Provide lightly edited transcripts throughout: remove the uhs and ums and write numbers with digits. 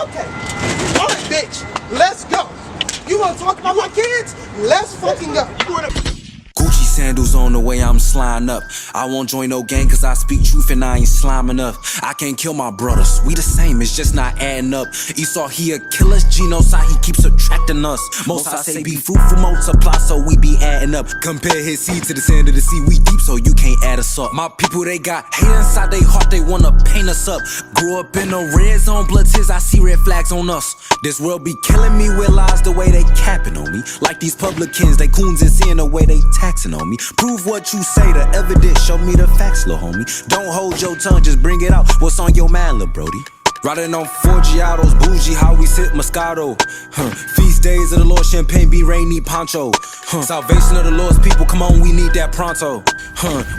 Okay. All right, bitch. Let's go. You want to talk about my kids? Let's fucking go. Gucci sandals on the way, I'm sliding up. I won't join no gang cause I speak truth and I ain't slime enough. I can't kill my brothers, we the same, it's just not adding up. Esau he a killer, genocide, he keeps attracting us. Most I say be fruitful, multiply, so we be adding up. Compare his seed to the sand of the sea, we deep so you can't add us up. My people they got hate inside they heart, they wanna paint us up. Grew up in the red zone, blood tears, I see red flags on us. This world be killing me with lies the way they capping on me. Like these publicans, they coons and seeing the way they taxing on me. Prove what you say, the evidence, show me the facts, lil' homie. Don't hold your tongue, just bring it out. What's on your mind, lil' brody? Riding on Forgiatos, bougie, how we sip Moscato. Feast days of the Lord, champagne, be rainy poncho. Salvation of the Lord's people, come on, we need that pronto.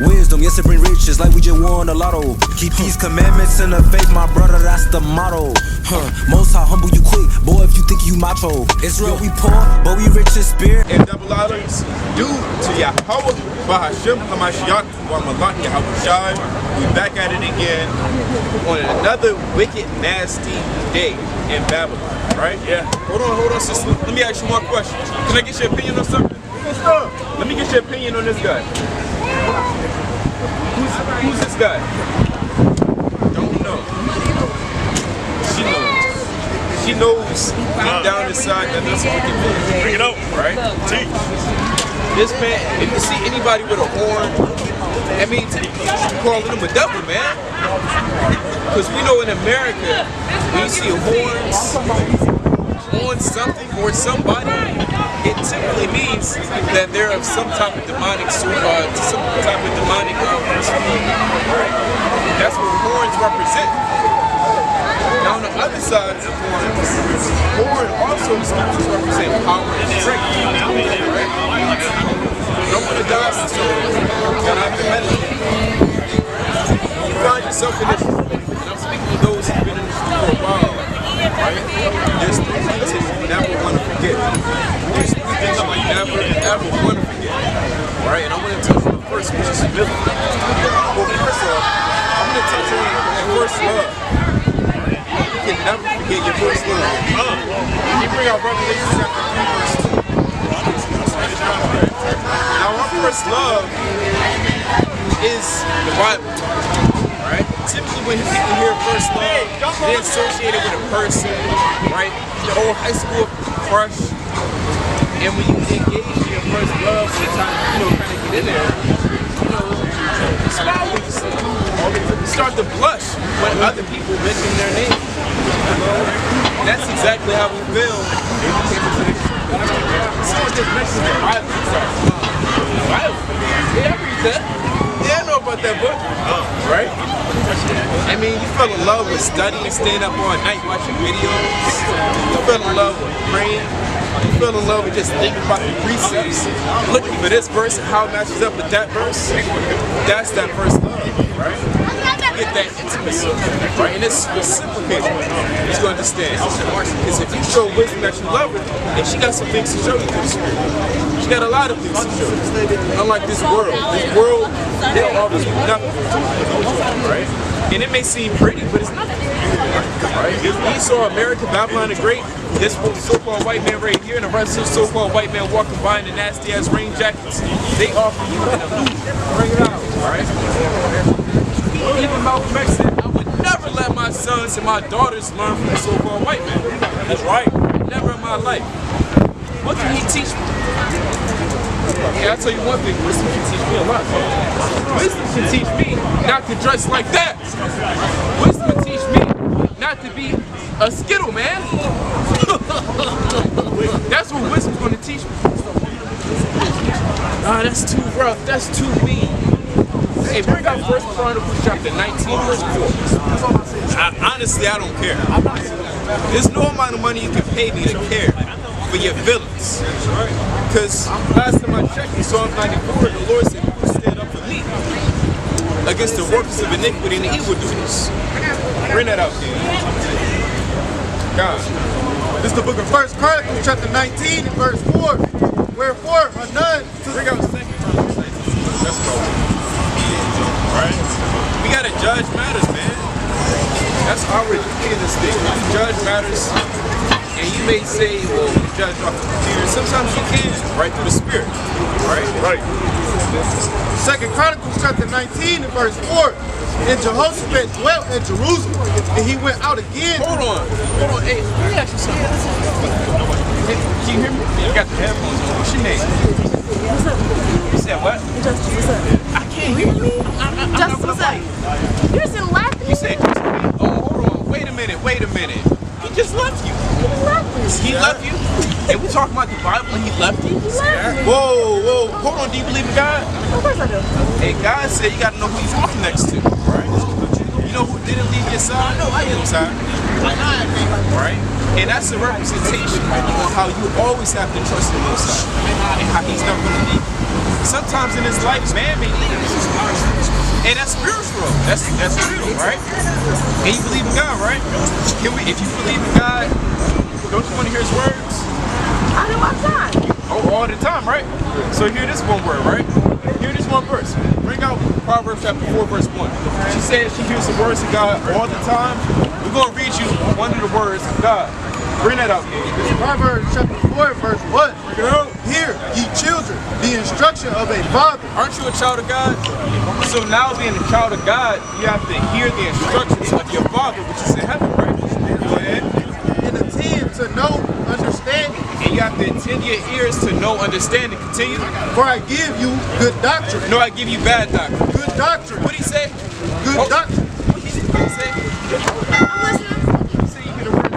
Wisdom, yes, it bring riches like we just won a lotto. Keep these commandments in the faith, my brother, that's the motto. Most High humble you quick, boy, if you think you macho. Israel, we poor, but we rich in spirit. And double honors due to Yahweh, Bahashim, Hamashiach, wa Malach Yahweh Shai. We back at it again on another wicked, nasty day in Babylon, right? Yeah. Hold on, sister. Let me ask you one question. Can I get your opinion on something? Let me get your opinion on this guy. Who's this guy? Don't know. She knows deep down inside that that's a wicked man. Bring it out, right? This man, if you see anybody with a horn, that means you're calling him a devil, man. Because we know in America, when you see horns on something or somebody, it typically means that they're of some type of demonic some type of demonic person. Right? That's what horns represent. Now on the other side of the horn also represent power and strength. Right? You don't want to die so you gotta have to meditate. You find yourself in this, and I'm speaking to those who've been in this for a while, right? There's three things that you never want to forget. There's three things you never, ever want to forget. Right? And I'm going to touch on the first, which is humility. Well, first off, I'm going to touch on first love. You can never forget your first love. You bring out Revelation chapter 3, verse 2. Now, our first love is the Bible, right? Typically, when people hear first love, they associate it with a person, right? The old high school crush. And when you engage in your first love, when it's time to, kind of get in there, you smile when you see them. You start to blush when other people mention their name. And that's exactly how we feel. Someone just mentions the Bible. Bible? Yeah, I read that. Yeah, I know about that book. Right? I mean, you fell in love with studying, staying up all night watching videos. You fell in love with praying. You fell in love with just thinking about the precepts, looking for this verse and how it matches up with that verse. That's that first love, right? You get that intimacy, right? And it's reciprocated. You understand? Because if you show wisdom that you love her, and she got some things to show you through the spirit. She got a lot of things to show you. Unlike this world, they'll always be nothing, right? And it may seem pretty, but it's nothing. Right? We saw America, Babylon the Great, this so-called white man right here, and the rest of the so-called white man walking by in the nasty-ass rain jackets. They offer you bring it out, alright? Even Malcolm X said, I would never let my sons and my daughters learn from the so-called white man. That's right. Never in my life. What can he teach me? Okay, I'll tell you one thing, wisdom can teach me a lot. Wisdom can teach me not to dress like that. Wisdom can teach me not to be a Skittle, man. That's what wisdom's going to teach me. Ah, that's too rough. That's too mean. Hey, bring out 1 Chronicles chapter 19, verse 4. Honestly, I don't care. There's no amount of money you can pay me to care for your villains. Because last time I checked in Psalm 94, the Lord said, "Who will stand up for me against the workers of iniquity and the evildoers?" Bring that out here. God. This is the book of 1 Chronicles, chapter 19, verse 4. Wherefore, my none to bring out 2 Chronicles. Let's go. Right? We gotta judge matters, man. That's already in this thing. You judge matters, and you may say, well, you judge off the computer. Sometimes you can, right through the spirit, right? Right. 2 Chronicles chapter 19 and verse 4. And Jehoshaphat dwelt at Jerusalem, and he went out again. Hold on. Hey, let me ask you something. Hey, can you hear me? You got the headphones on. What's your name? You said what? Justice, what's up? I can't hear you. Justice, what's up? You're just laughing. You said, oh, hold on. Wait a minute. He just left you. He left you? And we talking about the Bible and he left you? Whoa. Hold on. Do you believe in God? Of course I do. Hey, God said you got to know who you're walking next to, right? You know who didn't leave your side? Your side. Right? And that's a representation on how you always have to trust in your side and how he's never going to leave you. Sometimes in this life, man may leave you. And that's spiritual. That's real, right? And you believe in God, right? If you believe in God, don't you want to hear his words? I do all the time. Oh, all the time, right? So hear this one word, right? Hear this one verse. Bring out Proverbs chapter 4, verse 1. She says she hears the words of God all the time. We're going to read you one of the words of God. Bring that out. Proverbs chapter 4, verse 1. Hear, ye children, the instruction of a father. Aren't you a child of God? So now being a child of God, you have to hear the instructions of your Father, which is in heaven, right? Go ahead. And attend to know understanding. And you have to attend your ears to know understanding. Continue. For I give you good doctrine. No, I give you bad doctrine. Good doctrine. What did he say? Good doctrine. What did he say? I'm listening. He said you get a word.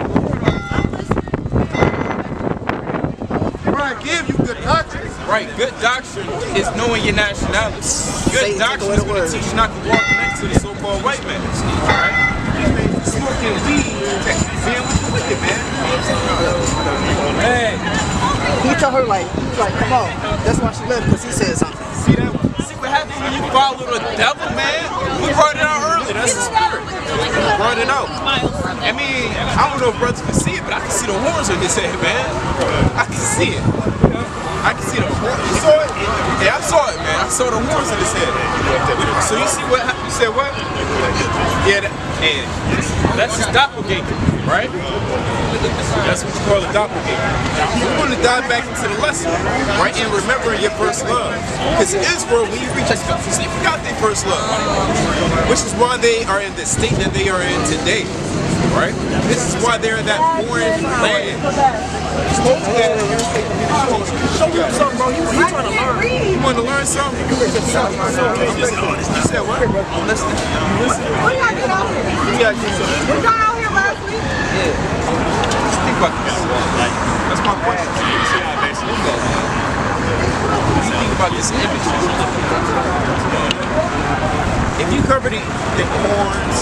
For I give you good doctrine. Right, good doctrine is knowing your nationality. Good doctrine is going to teach you not to walk next to the so-called white man. Right? Smoking weed, being with the wicked, man. Hey, he told her like, come on. That's why she left, because he said something. See that? See what happens when you follow the devil, man? We brought it out earlier. That's the spirit. We brought it out. I mean, I don't know if brothers can see it, but I can see the horns on his head, man. I can see it. I can see the horns. You saw it? Yeah, I saw it, man. I saw the horns in his head. So you see what? You said what? Yeah, and that's his doppelganger, right? That's what you call a doppelganger. We're going to dive back into the lesson, right? And remembering your first love. Because Israel, when you reach a they forgot their first love, which is why they are in the state that they are in today, right? This is why they're in that foreign land. Show me something, bro. You trying to learn. You want to learn something? You said what? I'm listening. What y'all doing out here? You gotta do something. What y'all out here last week? Yeah. Just think about this. That's my question. What do you think about this image? If you cover the horns,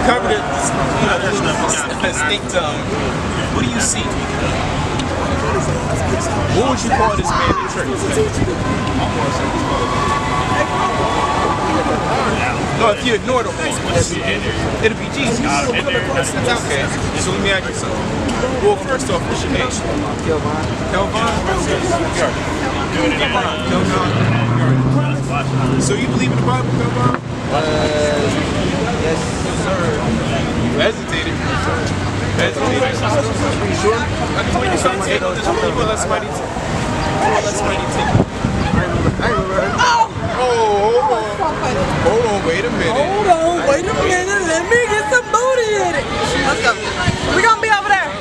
cover the snake tongue, what do you see? What would you call this man in church? No, if you ignore the horns, it'll be Jesus. Okay, so let me ask you something. Well, first off, what's your name? Kelvin? So you believe in the Bible, Kelvin? Yes, sir. You hesitated. Pretty sure. Let somebody take it. Hold on, wait a minute. Let me get some booty in it. Let's go. We're going to be over there.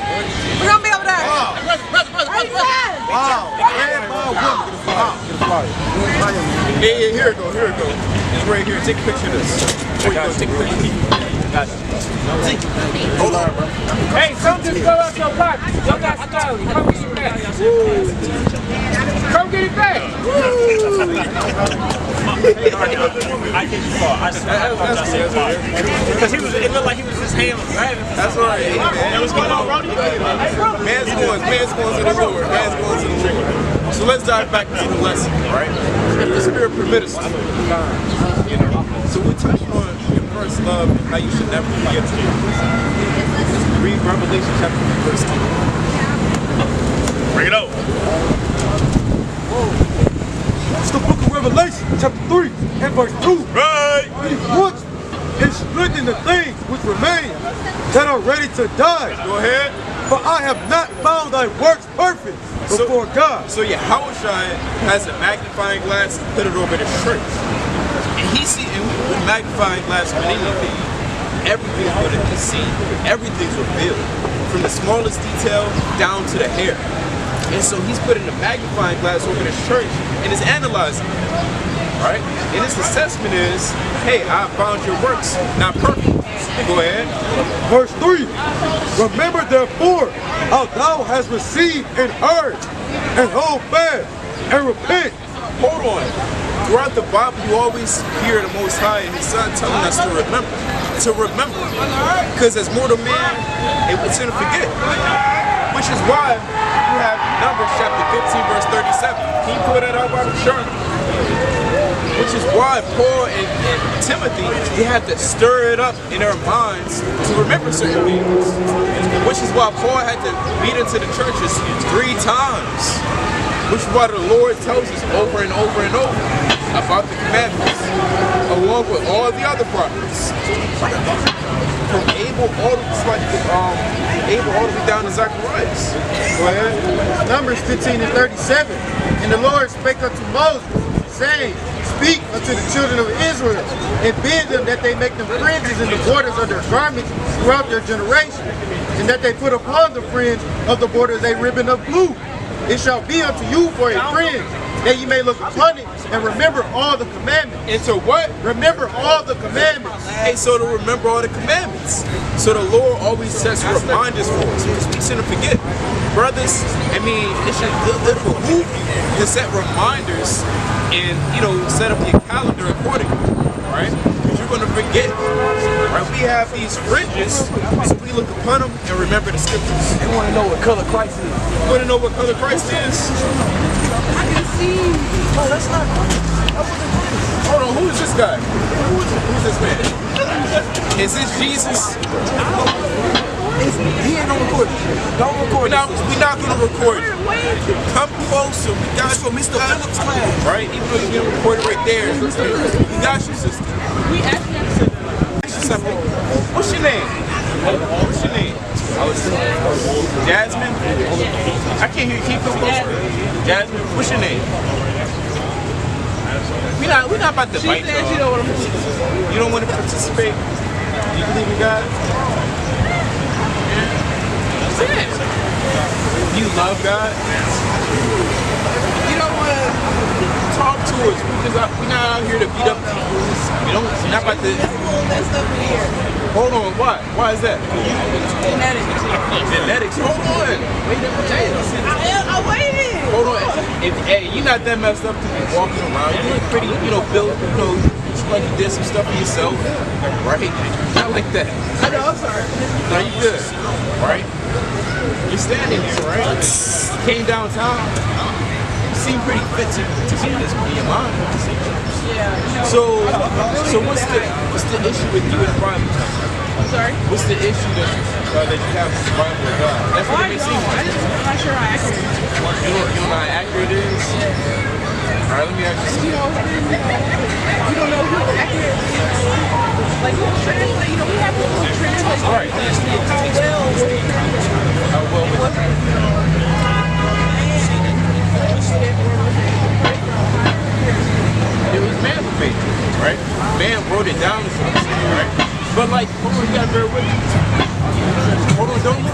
Wow. Yeah, here it go. It's right here. Take a picture of this. Take a picture. Hold on, bro. Hey, don't just go out your pocket. Y'all got style. Come get it back. Come get it back. I get you far. Because it looked like he was just handling. That's right. Hey, what's going on, bro? Man's going to the Lord. So let's dive back into the lesson, right? If the Spirit permit us to. You know? So we touched on your first love and how you should never forget to. Read Revelation chapter 3, verse 2. Bring it out. It's the book of Revelation, chapter 3, and verse 2. Right. What? and strengthen the things which remain that are ready to die. Go ahead. For I have not found thy works perfect before God. So Yahushua has a magnifying glass and put it over the church. And he see, and with magnifying glass of anything, everything's going to be seen. Everything's revealed. From the smallest detail down to the hair. And so he's putting a magnifying glass over the church and is analyzing it. Right? And his assessment is, hey, I found your works not perfect. Go ahead. Verse 3. Remember therefore how thou hast received and heard, and hold fast, and repent. Hold on. Throughout the Bible, you always hear the Most High and His Son telling us to remember. To remember. Because as mortal man, it's going to forget. Which is why you have Numbers chapter 15, verse 37. Can you pull that out by the chart? Which is why Paul and Timothy, they had to stir it up in their minds to remember certain things. Which is why Paul had to beat into the churches 3 times. Which is why the Lord tells us over and over and over about the commandments, along with all the other prophets. From Abel all the way down to Zacharias. Go ahead. Numbers 15 and 37. And the Lord spake unto Moses, saying, Speak unto the children of Israel, and bid them that they make them fringes in the borders of their garments throughout their generation, and that they put upon the fringe of the borders a ribbon of blue. It shall be unto you for a fringe, that ye may look upon it, and remember all the commandments. And so what? Remember all the commandments. Hey, so to remember all the commandments. So the Lord always sets reminders for us, because we shouldn't forget. Brothers, I mean, it behoove you to set reminders and, set up your calendar accordingly, right? Because you're going to forget, right? We have these fringes, so we look upon them and remember the scriptures. They want to know what color Christ is. You want to know what color Christ is? I can see. Oh, that's not. Hold on, who is this guy? Who's this man? Is this Jesus? He ain't gonna record it. Don't record it. We're not going to record it. Come closer. We got It's for Mr. Phillips' class. right? Even though you can record it right there. We got you, sister. We actually have to. Ask you something. What's your name? What's your name? Jasmine? I can't hear you. Keep it closer. Jasmine, what's your name? We're not about to bite you. You don't want to participate? Do you believe in God? Do you love God? You don't want to talk to us. We're not out here to beat up people. We're not about to. Hold on, why? Why is that? Genetics. Hold on. I waited. Hold on. Hey, you're not that messed up to be walking around. You look pretty, built, like you did some stuff for yourself. Right? Not like that. I know, I'm sorry. No, you good. Right? You're standing here, right? You came downtown. You seem pretty fit to keep this in your mind. Yeah. So what's the issue with you in the Bible? I'm sorry. What's the issue that you have with the Bible with God? That's what it may seem like. I'm not sure how accurate it is. You know how accurate it is? All right, let me ask you something. You don't know who accurate it is. Like, who translate, we have people who translate. All right. How well was it? It was man-made, right? Man wrote it down, right? But hold on, you gotta bear with me. Hold on, don't move.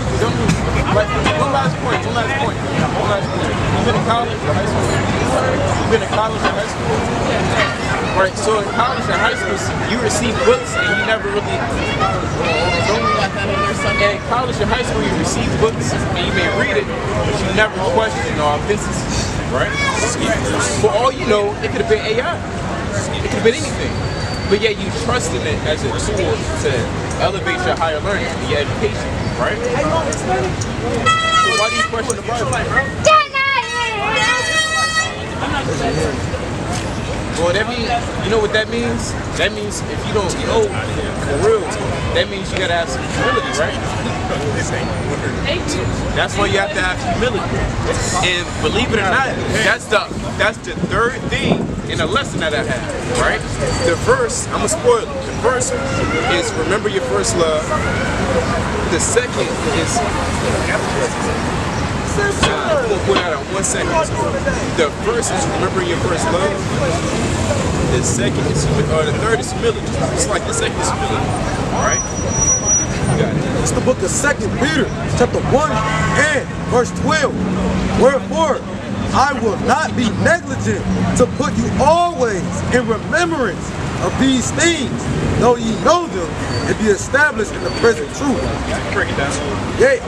One last point. You've been to college or high school? You've been to college or high school? Right, so in college and high school, you receive books and you never really... And in college and high school, you receive books and you may read it, but you never question this is, right? For all you know, it could have been AI. It could have been anything. But yet you trust in it as a tool to elevate your higher learning and your education, right? So why do you question the Bible? Well, that means, you know what that means? That means if you don't know for real, that means you gotta have some humility, right? That's why you have to have humility. And believe it or not, that's the third thing in a lesson that I have, right? The first, I'm gonna spoil it. The first is remember your first love. The second is we'll put that on 1 second. The first is remembering your first love. The second is the third is humility. It's like the second is humility. Alright? You got it. It's the book of 2 Peter, chapter 1 and verse 12. Wherefore, I will not be negligent to put you always in remembrance of these things, though ye know them, and be established in the present truth. Break it down. Yea,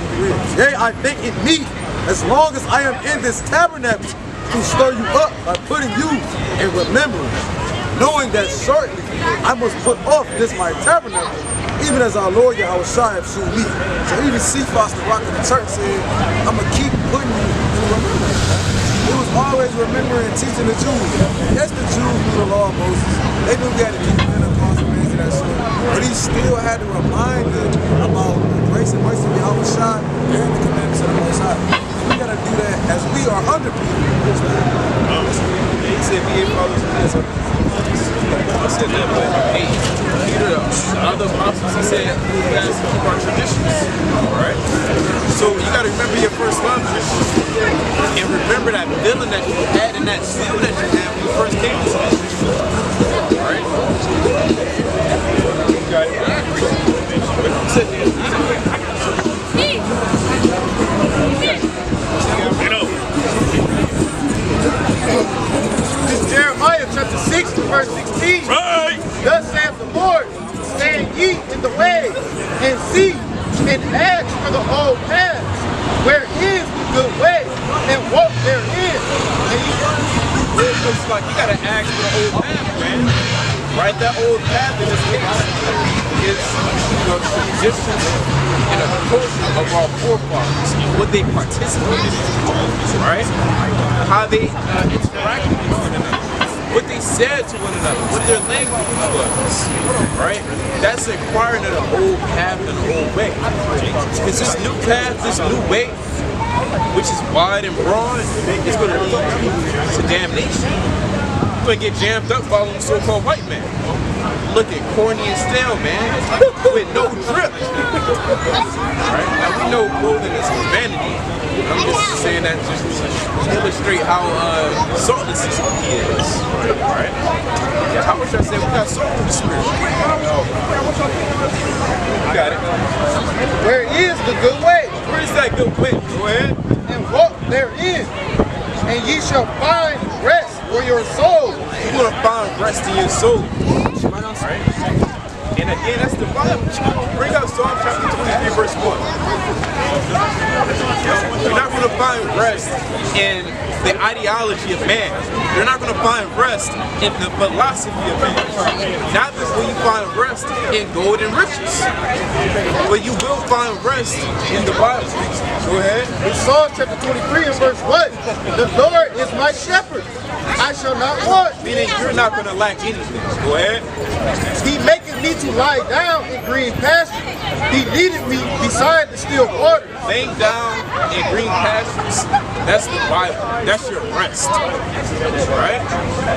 I think it meet, as long as I am in this tabernacle, to stir you up by putting you in remembrance, knowing that shortly I must put off this my tabernacle, even as our Lord Yahweh Shai have shewed me. So even Cephas, the rock of the church, said, I'm going to keep putting you in remembrance. It was always remembering and teaching the Jews. Yes, the Jews knew the law of Moses. They knew they had to keep the Pentecost and things of that sort. But he still had to remind them about the grace and mercy of Yahweh Shai and the commandments of the Most High. We got to do that as we are under Peter. He said, be a followers of this. I said that, but hey, Peter, the other apostles, he said, you guys keep our traditions. Alright? So you got to remember your first love, Christians. And remember that feeling that you had and that zeal that you had when you first came to this. Alright? You got it. Sit there. This is Jeremiah chapter 6, verse 16. Right. Thus saith the Lord, stand ye in the way, and see, and ask for the old paths, where is the good way, and walk therein. It's like you gotta ask for the old path, man. Right? That old path in this case is the traditions and a culture of our forefathers, what they participated in, right? How they interacted with one another, what they said to one another, what their language was, right? That's inquiring of the old path and the old way. Because this new path, this new way, which is wide and broad, is going to lead you to damnation. You're going to get jammed up following the so-called white man. Looking corny and stale, man, with no drip. Right? Now we know clothing is vanity. I'm just saying that just to illustrate how saltless this cookie is. Right? Yeah, how much I say we got salt in the spirit? You got it. Where is the good way? Where is that good way? Go ahead. And walk therein, and ye shall find rest for your soul. You're going to find rest in your soul. Right? And again, that's the Bible. Bring up Psalm chapter 23, verse 1. You're not going to find rest in the ideology of man. You're not going to find rest in the philosophy of man. Neither will you find rest in gold and riches. But you will find rest in the Bible. Go ahead. In Psalm chapter 23 and verse 1, the Lord is my shepherd. I shall not want. Meaning you're not going to lack anything. Go ahead. He maketh me to lie down in green pastures. He leadeth me beside the still waters. Laying down in green pastures, that's the Bible. That's your rest. Right?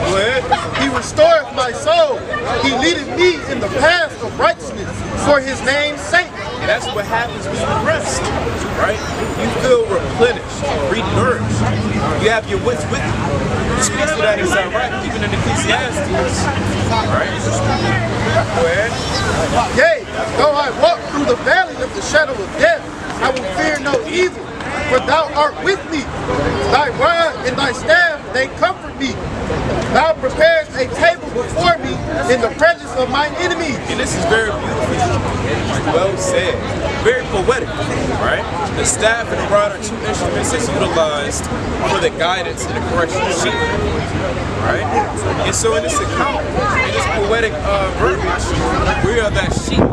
Go ahead. He restoreth my soul. He leadeth me in the path of righteousness for his name's sake. And that's what happens when you rest. Right? You feel replenished, renourished. You have your wits with you. It speaks to that inside, right? Even in Ecclesiastes. Right? Go ahead. Yea, though I walk through the valley of the shadow of death, I will fear no evil, for thou art with me. Thy rod and thy staff, they comfort me. Thou preparest a table before me in the presence of mine enemies. And this is very beautiful. Well said. Very poetic, right? The staff and the rod are two instruments that's utilized for the guidance and the correction of sheep. Right? And so in this account, in this poetic verbiage, we are that sheep,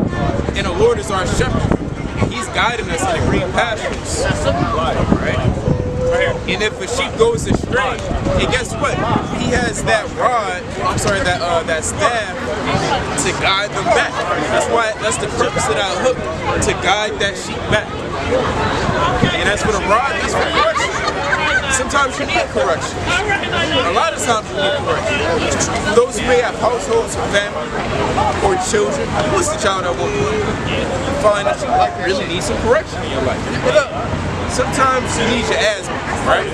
and the Lord is our shepherd. He's guiding us in the green pastures. Right? And if a sheep goes astray, and guess what? He has that rod, that staff to guide them back. That's the purpose of that hook, to guide that sheep back. And that's for the rod, that's for correction. sometimes you need correction. A lot of times you need correction. Those who may have households or family or children, what's the child at one point? You find that you really need some correction in your life. But sometimes you need your ass beat, right?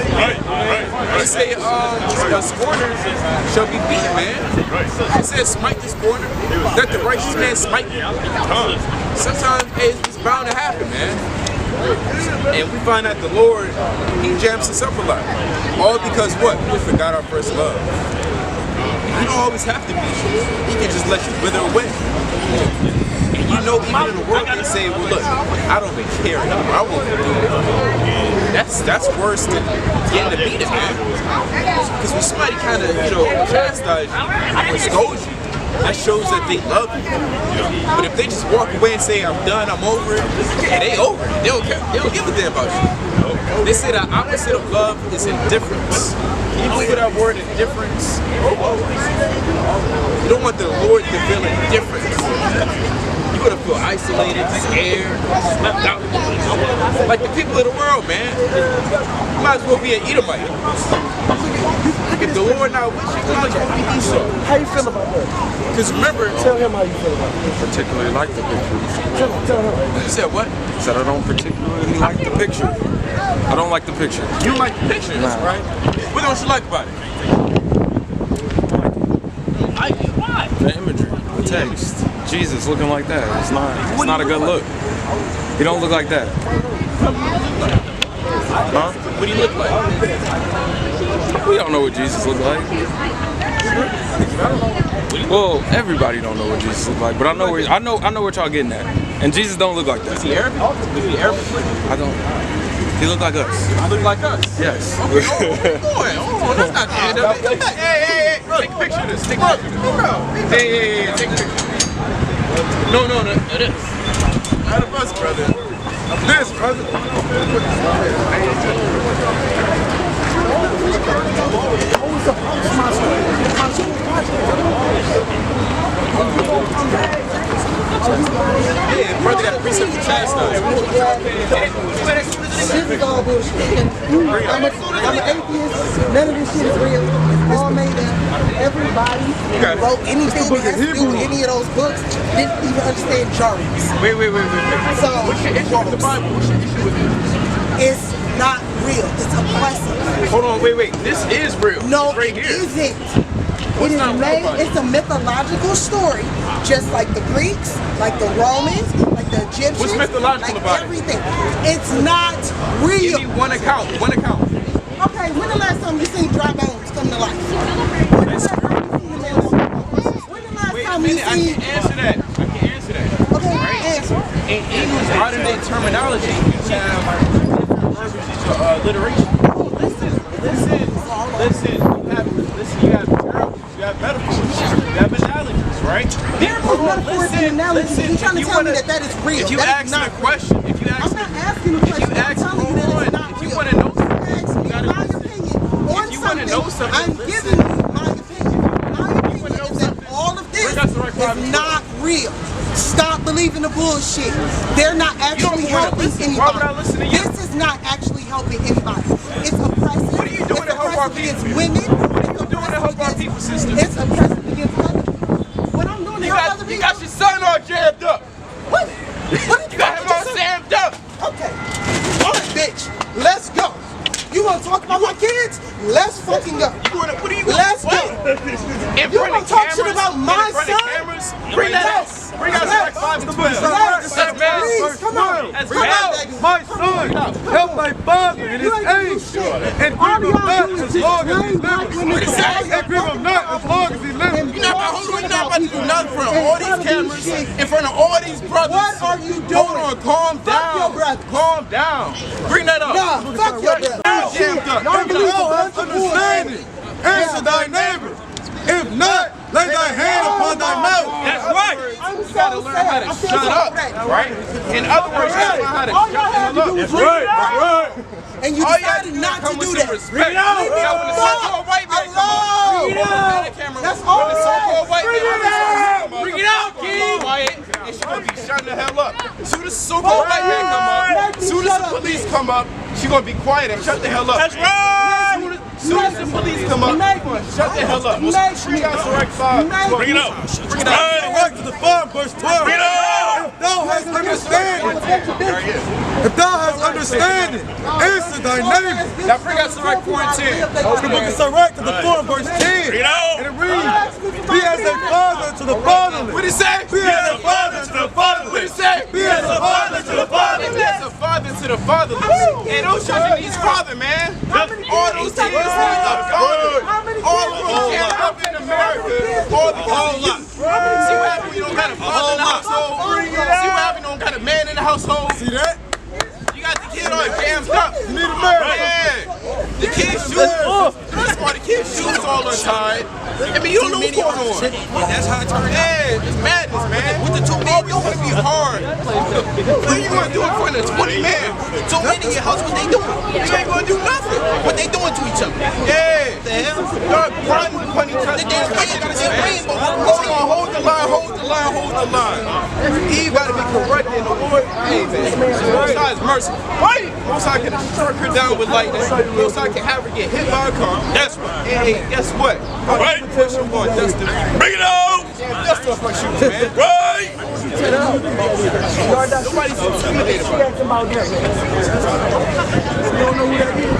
They say a scorner shall be beaten, man. It says smite the scorner, let the righteous man smite you. Sometimes it's bound to happen, man. And we find that the Lord, He jams us up a lot. All because what? We forgot our first love. You don't always have to be. He can just let you wither away. And you know, even in the world, they say, well, look, I don't even care anymore. I won't do it. That's worse than getting to beat it, man. Because when somebody kind of, chastise you or scold you, that shows that they love you. But if they just walk away and say, I'm done, I'm over it, and they over it. They don't care. They don't give a damn about you. They say the opposite of love is indifference. Can you believe that word, indifference? You don't want the Lord to feel indifference. You're gonna feel isolated, scared, left out. Like the people of the world, man. You might as well be an Edomite. If the Lord not with you, might as well be Esau. How you feel about that? Because remember, Tell him how you feel about that. particularly like the picture. Tell him. you said what? I said I don't particularly like the picture. I don't like the picture. You don't like the picture, that's right. What don't you like about it? The imagery, the text. Jesus looking like that. It's not a good look. He don't look like that. Huh? What do you look like? We don't know what Jesus looked like. Well, everybody don't know what Jesus looked like, but I know what y'all getting at. And Jesus don't look like that. Is he Arabic? Is he Arabic? I don't. He look like us. He look like us? Yes. Okay, hold on, that's not the end of it. Hey, take a picture of this. Take a picture of this. Hey, take a picture. No, this. Not of us, brother. Of this, brother. Yeah, brother got a precept for chastise. This is all bullshit. I'm an atheist. None of this shit is real. It's all made up. Everybody who wrote anything that has to do with any of those books didn't even understand jargons. Wait. So What's your issue with the Bible? What's your issue with it? it's not real. It's oppressive. Hold on, wait. This is real. No, it's right it here. isn't. What's It is not real made, about it? it's a mythological story, just like the Greeks, like the Romans, like the Egyptians. What's mythological like about it? everything. It's not Give real. me one account. Okay, when the last time you seen dry bones come to life? When the last time you seen the man? When the last Wait a time you minute, I seen? can answer that. Okay, answer. In English modern-day terminology, you have different verbiage for alliteration. Listen. You have parables, you have metaphors, you have analogies, right? Parables, metaphors, and analogies. You're trying to tell me that is real. If you That ask is me not a question, if you ask I'm me, not asking a question. I'm telling you that it's not if real. you want to know something, Ask me you gotta my listen. opinion on If you wanna know something, I'm listen. giving you my opinion. My opinion is that all of this Bring us the right Bible. is not real. Stop believing the bullshit. They're not actually wanna helping listen. anybody. Why would I listen to you? This is not actually helping anybody. It's oppressive. What are you doing to help our against people? women. What are you doing to help our people, sister? It's oppressive against other people. What I'm doing to You help other got people. your son all jammed up. What? What You got him all jammed up. Okay. All right, bitch. Let's go. You want to talk about my kids? Let's fucking go. What are you Let's go. In You front want of to talk cameras? shit about In my front of son? cameras? Bring that up. Yes. Bring out Yes. Acts 5 and 12. Yes. That's bad. Please, come on. That's Come bad. on, baby. My son, help my father in his You ain't gonna do age, shit. and All grieve him y'all not do is as long as he blame black lives. women for all And grieve him not as long as he lives. You're not about to do nothing in front of all these cameras, in front of all these brothers. What are you doing? Hold on, calm Fuck down. your brother. Calm down. Bring that up. Nah, fuck your brother. Jammed up. Y'all believe a Thou bunch hast of bullshit. understanding, answer thy neighbor. If not, lay thy hand upon thy mouth. That's right. I'm You gotta so learn sad. how to I feel shut so up, bad. right? In other words, you gotta learn how to All shut y'all the have to hell do up. is bring it up. Right. And you All you gotta decided do not is come to with do some that. respect. Leave me Now, when the so-called white man come up, alone. you want to behind the camera. That's When all the right. so-called white man Bring it out. bring it out, kid. Quiet, and she gonna be shutting the hell up. As soon as the so-called white man come up, as soon as the police come up, she gonna be quiet and shut the hell up. That's right. Soon as the police come up, shut the hell up. Bring out Sirach 5. Bring it out. Bring it out. Sirach to the 5, verse 12. Bring it out. If thou hast understanding, if thou hast understanding, answer thy neighbor. Now bring out Sirach 4 and 10. It's the book of Sirach to the 4, verse 10. Bring it out. And it reads, be as a father to the fatherless. What did it say? Be as a father to the fatherless. What did it say? Be as a father to the fatherless. Be as a father to the fatherless. And those children need father, man. All those kids need a father. All of them can't up in America. All because of you. See what happened when you don't got a father in the household? See what happened when you don't got a man in the household? See that? You got the kid all jammed up. You need a man. Yeah. The kid's shoes. That's why the kid's shoes all untied. I mean, you don't know what's going on. That's how it turned out. Yeah, it's madness, man. With the two men, you want to be hard. What are you going to do in front of 20 men? So many in your house, what they doing? You ain't going to do nothing. What they doing to each other? Yeah. What the hell? Y'all grinding upon each other. Hold the line, hold the line, hold the line. Eve got to be corrected in the Lord. Hey, man. Most High is merciful. Right. Most High can struck her down with lightning. Most High can have her get hit by a car. That's right. Hey, guess what? Right. Push him on Dustin. Bring it out. Yeah, Dustin off my shoes, man. Right. Nobody's intimidated by it. You don't know who that is?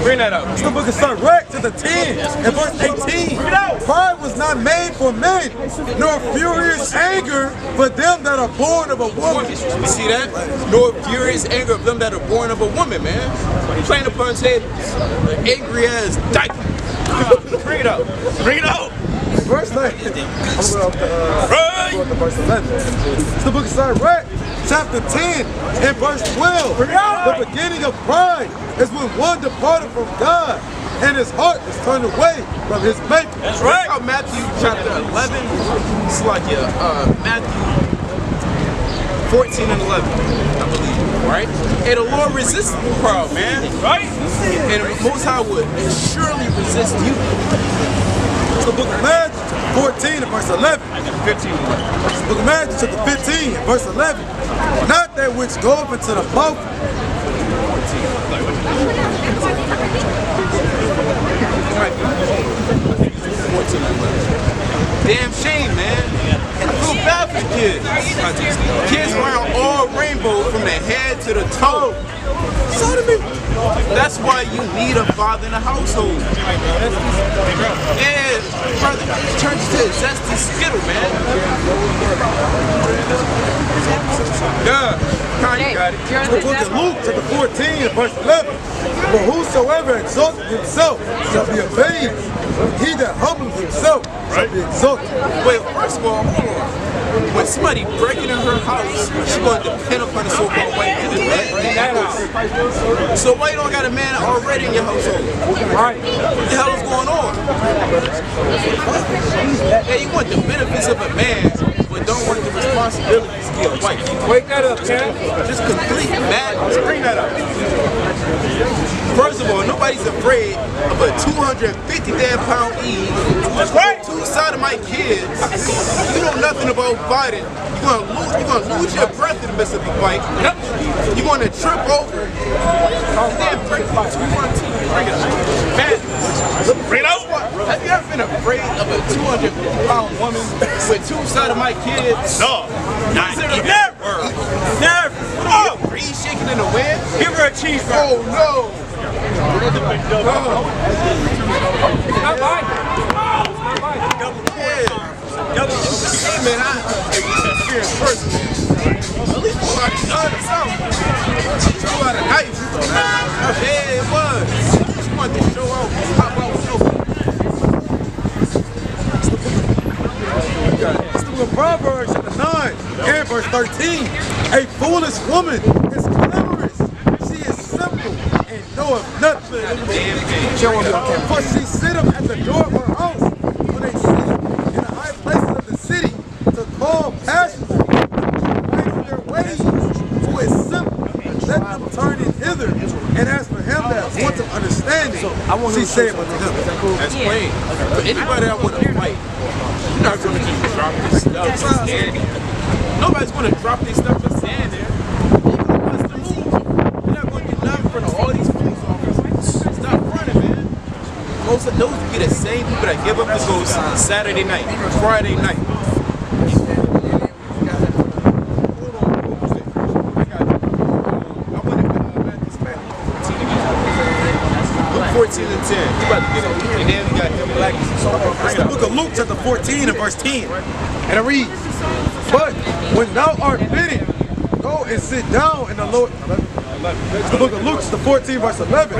Bring that up. It's the book of Sirach to the 10 and verse 18. Pride was not made for men, nor furious anger for them that are born of a woman. You see that? Nor furious anger of them that are born of a woman, man. Playing upon said angry as diaper. Bring it up. Bring it out. Verse 9. I'm going to verse 11. It's the book of Sirach, chapter 10 and verse 12. The beginning of pride is when one departed from God and his heart is turned away from his maker. That's right. Matthew chapter 11. It's like Matthew 14 and 11, I believe, right? And the Lord resists the proud, man. Right. And the Most High would surely resist you. It's the book of Matthew, 14 and verse 11. 15 and 11. It's the book of Matthew, chapter 15 and verse 11. Not that which goeth into the mouth. Damn shame, man. I feel bad for the kids. Kids wearing all rainbow from the head to the toe. Sodomy. That's why you need a father in the household. Yeah, brother, it turns to a zesty skittle, man. Yeah, you got it. It's the book of Luke, chapter 14 and verse 11. For whosoever exalteth himself shall be abased, and he that humbleth himself shall be exalted. Wait, first of all, hold on. When somebody breaking in her house, she's going to depend upon the so-called white man. So why you don't got a man already in your household? Right. What the hell is going on? Yeah, you want the benefits of a man, but don't want the responsibilities to be a wife. Wake that up, man. Just complete madness. Bring that up. First of all, nobody's afraid of a 250 damn pound Eve. That's right. Two sodomite kids. You know nothing about fighting. You're gonna lose your breath in the midst of the fight. Yep. You're gonna trip over. And then break 214. Bring it up. Madness. Bring it out. Have you ever been afraid of a 250-pound woman with two sodomite kids? No. Not Never. Never. Oh, breeze shaking in the wind. Give her a cheeseburger. Oh no. Not mine. Hey man, I experienced personally. At least pull out a gun or something. Pull out a knife. Yeah, it was. She wanted to show out. Pop out with It's the book of Proverbs, chapter 9 and verse 13. A foolish woman is clamorous. She is simple and knoweth nothing. For she sitteth at the door of her house when they sit in the high places of the city to call passions, right their ways, who is simple. Let them turn it hither. And as for him that wants of understanding, she saith unto him. That's plain. For anybody that want to fight, you're not going to just drop this stuff and stand there. Nobody's going to drop their stuff and stand there. You're going to bust the move. You're not going to do nothing in front of all these police officers. Stop those would be the same people that give up the ghost Saturday night, Friday night. Luke 14 and 10. You about to get it. And then we got him black. It's the book of Luke, chapter 14 and verse 10. And it reads, but when thou art bidden, go and sit down in the Lord. It's the book of Luke, the 14 verse 11.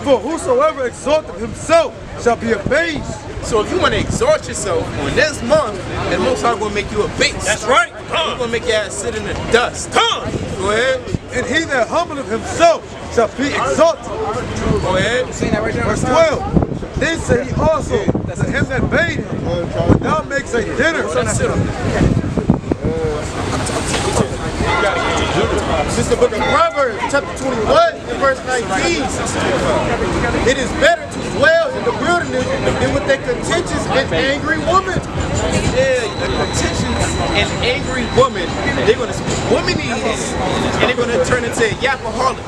For whosoever exalteth himself shall be abased. So if you want to exhort yourself on this month, and Most High going to make you a base. That's right. He's going to make your ass sit in the dust. Go ahead. And he that humbleth himself shall be exalted. Go ahead. Verse 12. Then said he also to him that bade him, when thou makes a dinner. This is the book of Proverbs, chapter 21, and verse 19. It is better to dwell in the wilderness than with a contentious and angry woman. Yeah, the contentious and angry woman, they're going to speak womanese, and they're going to turn into a yapaholic.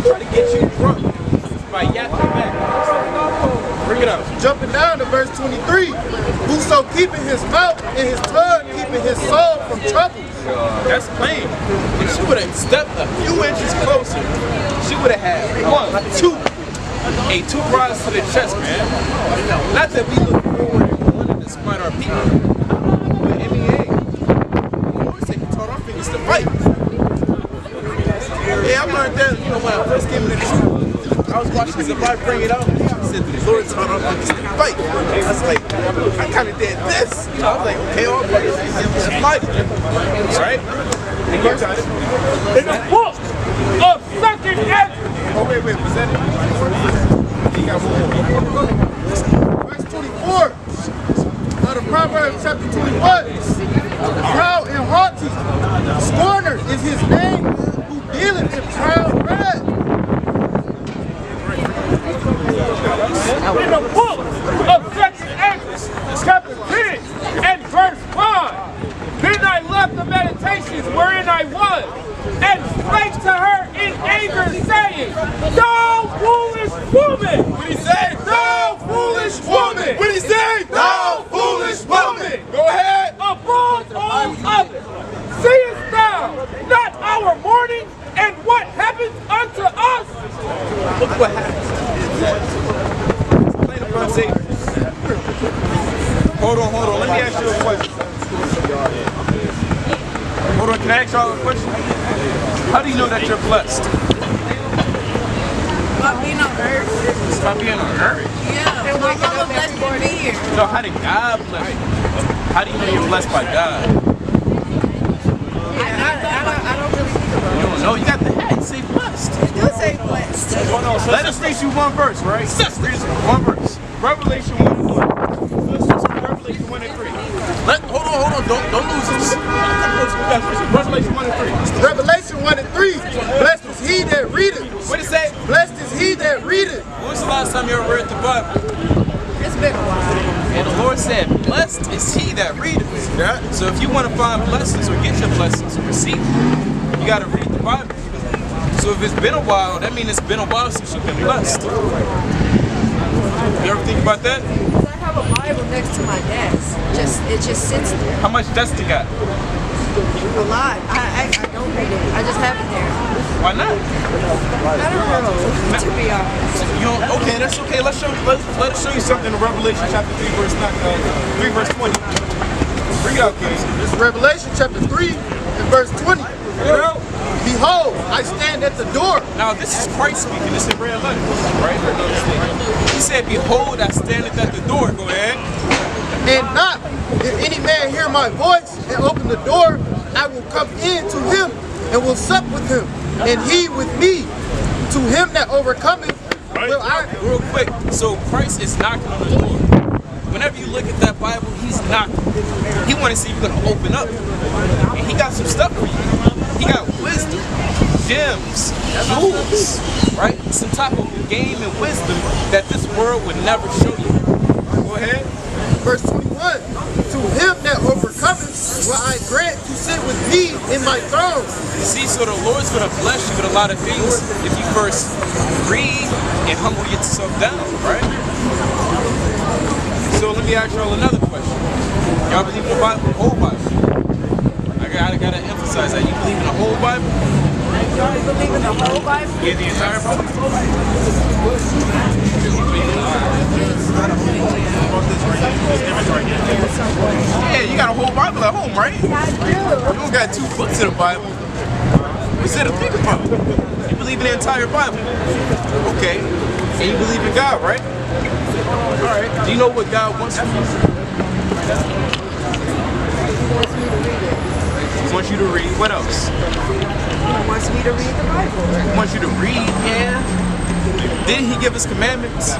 Try to get you drunk by yapping back. Bring it up. Jumping down to verse 23. Whoso keeping his mouth and his tongue, keeping his soul from trouble. That's plain. If she would have stepped a few inches closer, she would have had two rods to the chest, man. Not that we look forward and wanted to smite our people, but MEA, we always say he taught our fingers to fight. Yeah, I learned that, when I first came into the truth. I was watching somebody bring it out. He said, the Lord taught our fingers to fight. I was like, I kind of did this. I was like, okay, all right, let's fight. Right? In the book of 2nd Ezra. Oh, wait, was that it? He got one. Verse 24. Out of Proverbs chapter 21. Proud and haughty, scorner is his name, who dealeth in proud bread. In the book of 2nd Ezra, chapter 10 and verse 5. Then I left the meditations wherein I was, and spake to her in anger, saying, Thou foolish woman! What did he say? Thou foolish woman! What did he say? Thou foolish woman! Go ahead. Above all others, seest thou not our mourning and what happens unto us? Look what happens. Plain upon Satan. Hold on. Let me ask you a question. Hold on, can I ask y'all a question? How do you know that you're blessed? By being on earth. By being on earth? Yeah, my mama blessed me to be here. No, how did God bless you? How do you know you're blessed by God? I don't really think about it. You don't know. You got the hat. You say blessed. You do say blessed. Let us read you one verse, right? Read one verse. Revelation 1 and 3. Revelation 1 and 3. Hold on. Don't lose this. Revelation 1 and 3. Revelation 1 and 3. Blessed is he that readeth. What did it say? Blessed is he that readeth. When was the last time you ever read the Bible? It's been a while. And the Lord said, blessed is he that readeth. Yeah. So if you want to find blessings or get your blessings or receive them, you got to read the Bible. So if it's been a while, that means it's been a while since you've been blessed. You ever think about that? I have a Bible next to my desk. It just sits there. How much dust you got? A lot. I don't read it. I just have it there. Why not? I don't know, to be honest. You don't, okay, that's okay. Let us show you something in Revelation chapter 3 verse 20. Bring it out, kids. This is Revelation chapter 3 and verse 20. Behold, I stand at the door. Now this is Christ speaking. This is red letters, right? He said, behold, I stand at the door. Go ahead. And knock. If any man hear my voice and open the door, I will come in to him and will sup with him, and he with me. To him that overcometh will I. Real quick, so Christ is knocking on the door. Whenever you look at that Bible, he's knocking. He want to see you gonna open up, and he got some stuff for you. He got wisdom, gems, jewels, right? Some type of game and wisdom that this world would never show you. Go ahead. Verse 21. To him that overcometh will I grant to sit with me in my throne. See, so the Lord's going to bless you with a lot of things if you first read and humble yourself down, right? So let me ask y'all another question. Y'all believe in the Bible, the whole Bible? I gotta emphasize that. You believe in the whole Bible? Y'all believe in the whole Bible? Yeah, the entire Bible? Yeah, you got a whole Bible at home, right? I do. You don't got 2 books of the Bible. Instead of think about it. You believe in the entire Bible. Okay. And you believe in God, right? Alright. Do you know what God wants from you? He wants you to read. What else? He wants me to read the Bible. He wants you to read, yeah. Didn't he give us commandments?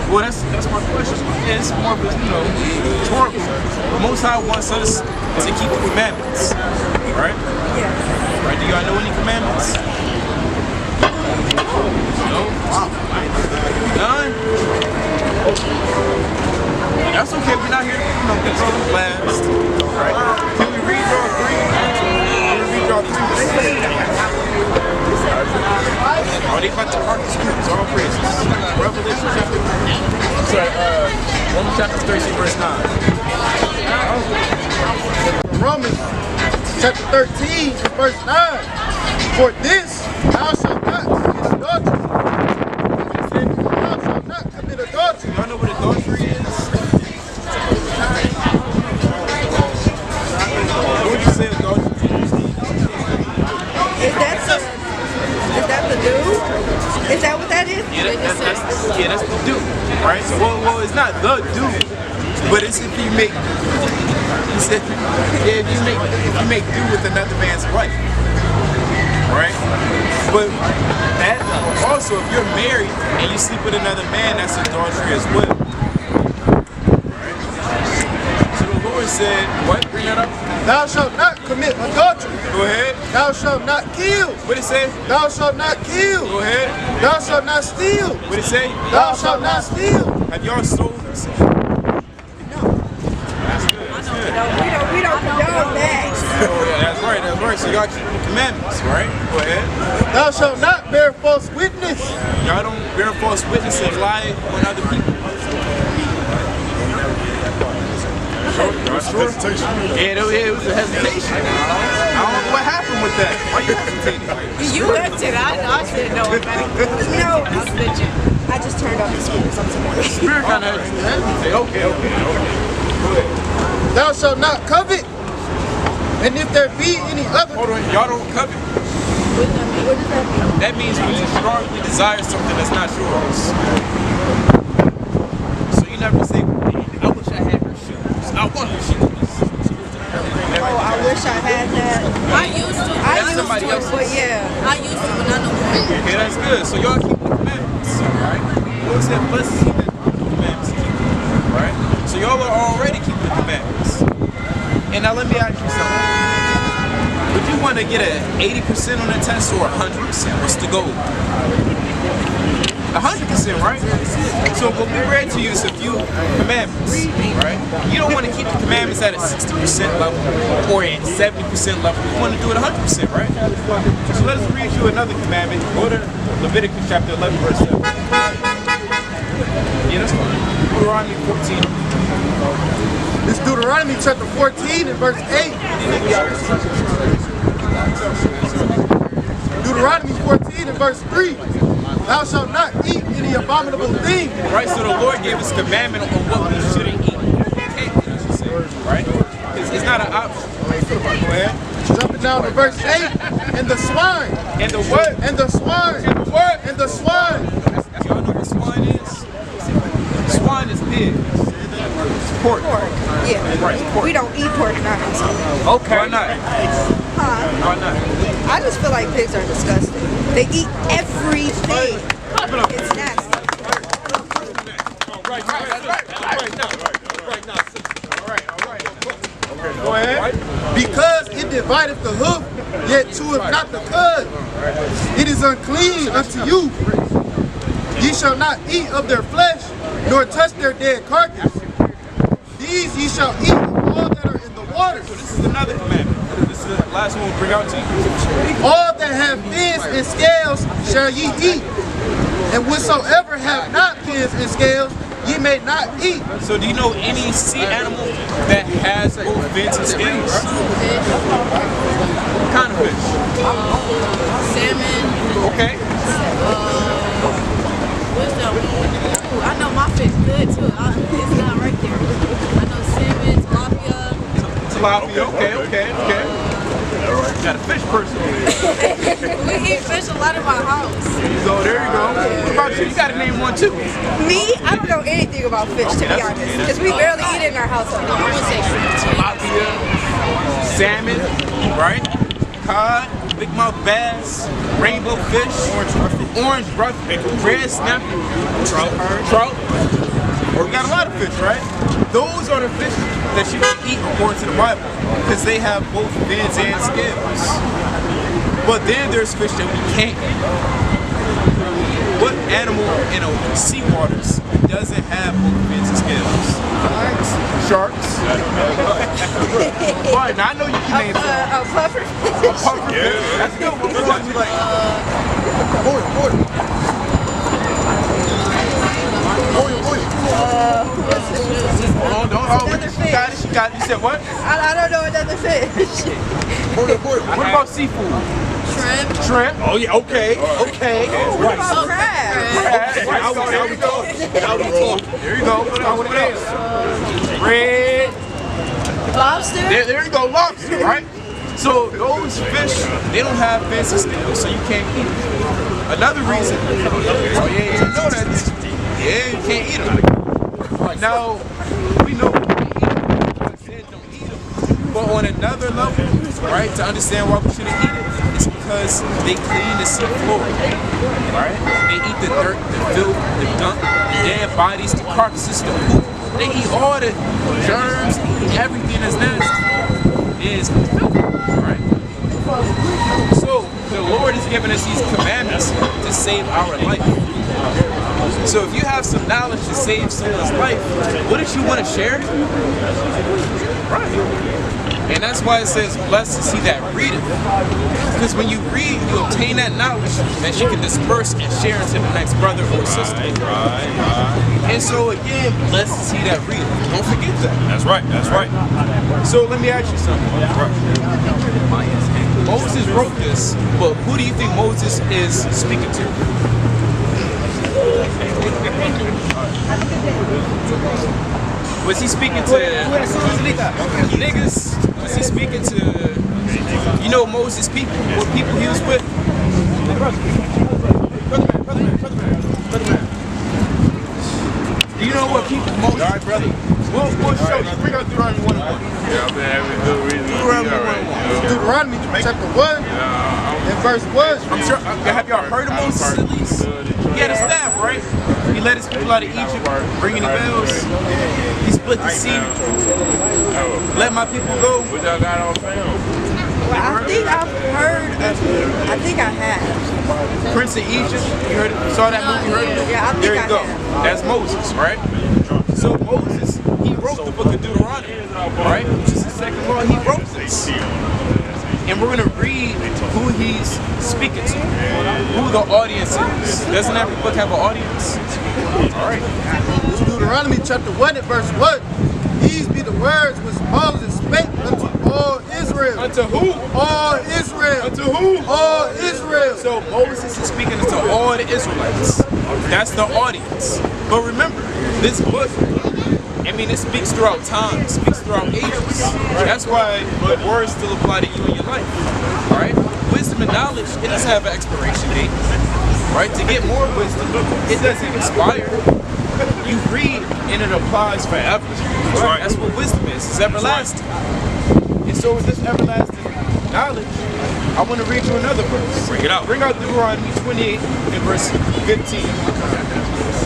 Well, that's my question. Yeah, it's more of a, rhetorical. The Most High wants us to keep the commandments, right? Yeah. Right? Do y'all know any commandments? No? None? That's okay. We're not here to control the blast. Right? Can we read y'all 3? Can we read y'all 3? Oh, they about to heart the scriptures, all praises. Revelation chapter 3. Sorry, Romans chapter 13, verse 9. Romans chapter 13, verse 9. For this thou shalt not commit adultery. Thou shalt not commit adultery. Y'all know what adultery is? What would you say adultery is? Is that the do? Is that what that is? Yeah, that's the do, right? So, well, it's not the do, but it's if you make, if you make do with another man's wife, right? But that also, if you're married and you sleep with another man, that's adultery as well. Right? So the Lord said, what? Bring that up. Thou shalt not commit adultery. Go ahead. Thou shalt not kill. What it say? Thou shalt not kill. Go ahead. Thou shalt not steal. What it say? Thou shalt not steal. Have y'all stolen? No. That's good. We don't condone that. Oh yeah, that's right. So y'all keep the commandments, right? Go ahead. Thou shalt not bear false witness. Y'all don't bear false witness and lie on other people. Sure? Yeah, it was a hesitation. I don't know what happened with that. Why you hesitating? You hesitated. I said no. No, I just turned off the speakers. I'm sorry. Spirit kind of hesitated. Okay. Go ahead. Thou shalt not covet. And if there be any other... Hold on, y'all don't covet. What does that mean? That means when you strongly desire something that's not yours. So you never say, I wish I had her shoes. I want her shoes. Oh, I wish I had that. I used to. But yeah. I used to, but not no more. Okay, that's good. So y'all keep the commandments, right? The Lord said, blessed is he that keep the commandments, right? So y'all are already keeping the commandments. And now let me ask you something. Would you want to get an 80% on that test or 100%? What's the goal? 100%, right? So what we read to you is a few commandments, right? You don't want to keep the commandments at a 60% level or at 70% level. You want to do it 100%, right? So let us read you another commandment. Go to Leviticus chapter 11, verse 7. Yeah, that's fine. Deuteronomy 14. It's Deuteronomy chapter 14 and verse 8. Deuteronomy 14 and verse 3. Thou shalt not eat any abominable thing. Right, so the Lord gave us commandment on what we shouldn't eat. Right? It's not an option. Go ahead. Jumping down to verse 8. And the swine. And the what? And the swine. And the what? And the swine. Y'all know what swine is? Swine is pig. Pork. Yeah. Right, pork. We don't eat pork knives. Okay. Why not? Huh? Why not? I just feel like pigs are disgusting. They eat everything. It's nasty. Go ahead. Because it divideth the hoof, yet cheweth not the cud. It is unclean unto you. Ye shall not eat of their flesh, nor touch their dead carcass. These ye shall eat of all that are in the waters. So this is another commandment. This is the last one we'll bring out to you. All that have fins and scales shall ye eat, And whatsoever have not fins and scales, ye may not eat. So do you know any sea animal that has both fins and scales? What kind of fish? Salmon. Okay. What's that one? Ooh, I know my fish good too. It's not right there. I know salmon, tilapia. Tilapia, okay. You got a fish person over here. We eat fish a lot in my house. There you go. What about you? You got to name one too. Me, I don't know anything about fish, to be honest, because we barely eat it in our household. I would say Tilapia, salmon, right? Cod, big mouth bass, rainbow fish, orange rough, red snapper, trout. We got a lot of fish, right? Those are the fish that you can eat according to the Bible, because they have both fins and scales. But then there's fish that we can't eat. What animal in sea waters doesn't have both fins and scales? Sharks. But I know you can name some. A puffer fish. A puffer fish. That's a good one. What about you like? She got it. You said what? I don't know another fish. What about seafood? Shrimp. Oh yeah, okay. What about crab? There we go. There you go. What else? Red. Lobster? There you go, lobster, right? So those fish, they don't have fins and scales, so you can't eat them. Another reason, you know that, you can't eat them. Now, we know God said don't eat them, but on another level, right, to understand why we shouldn't eat it, it's because they clean the sea floor, right? They eat the dirt, the filth, the gunk, the dead bodies, the carcasses, the poop. They eat all the germs, they eat everything that's nasty. It is filthy, right? So the Lord has given us these commandments to save our life. So if you have some knowledge to save someone's life, wouldn't you want to share it? Right. And that's why it says, blessed is he that readeth. Because when you read, you obtain that knowledge that you can disperse and share into the next brother or sister. And so again, blessed is he that readeth. Don't forget that. That's right. So let me ask you something. Moses wrote this, but who do you think Moses is speaking to? Was he speaking to niggas? Was he speaking to, you know, Moses' people? What people he was with? Do you know what people Moses? All right, brother. We'll show you. Bring out Deuteronomy 1:1. Yeah, I've been having good reason. Deuteronomy chapter 1 and verse 1. I'm sure, have y'all heard of Moses at least? He had a staff, right? He led his people out of Egypt, bringing the bells. He split the sea. Let my people go. What y'all got on film? I think I've heard of it. I think I have. Prince of Egypt. You heard it? Saw that movie? Heard it? Yeah, I think there you I go. have. That's Moses, right? So Moses, he wrote the book of Deuteronomy, right? Which is the second law. He wrote this. And we're going to read who he's speaking to, who the audience is. Doesn't every book have an audience? All right. Deuteronomy chapter 1 and verse 1. These be the words which Moses spake unto all Israel. Unto who? All Israel. Unto who? All Israel. So Moses is speaking to all the Israelites. That's the audience. But remember, this book, I mean, it speaks throughout time, it speaks throughout ages. That's why the words still apply to you in your life, right? Wisdom and knowledge, it doesn't have an expiration date, right? To get more wisdom, it doesn't expire. You read and it applies forever. Right? That's what wisdom is. It's everlasting. And so with this everlasting knowledge, I want to read you another verse. Bring it out. Bring out Deuteronomy 28 and verse 15.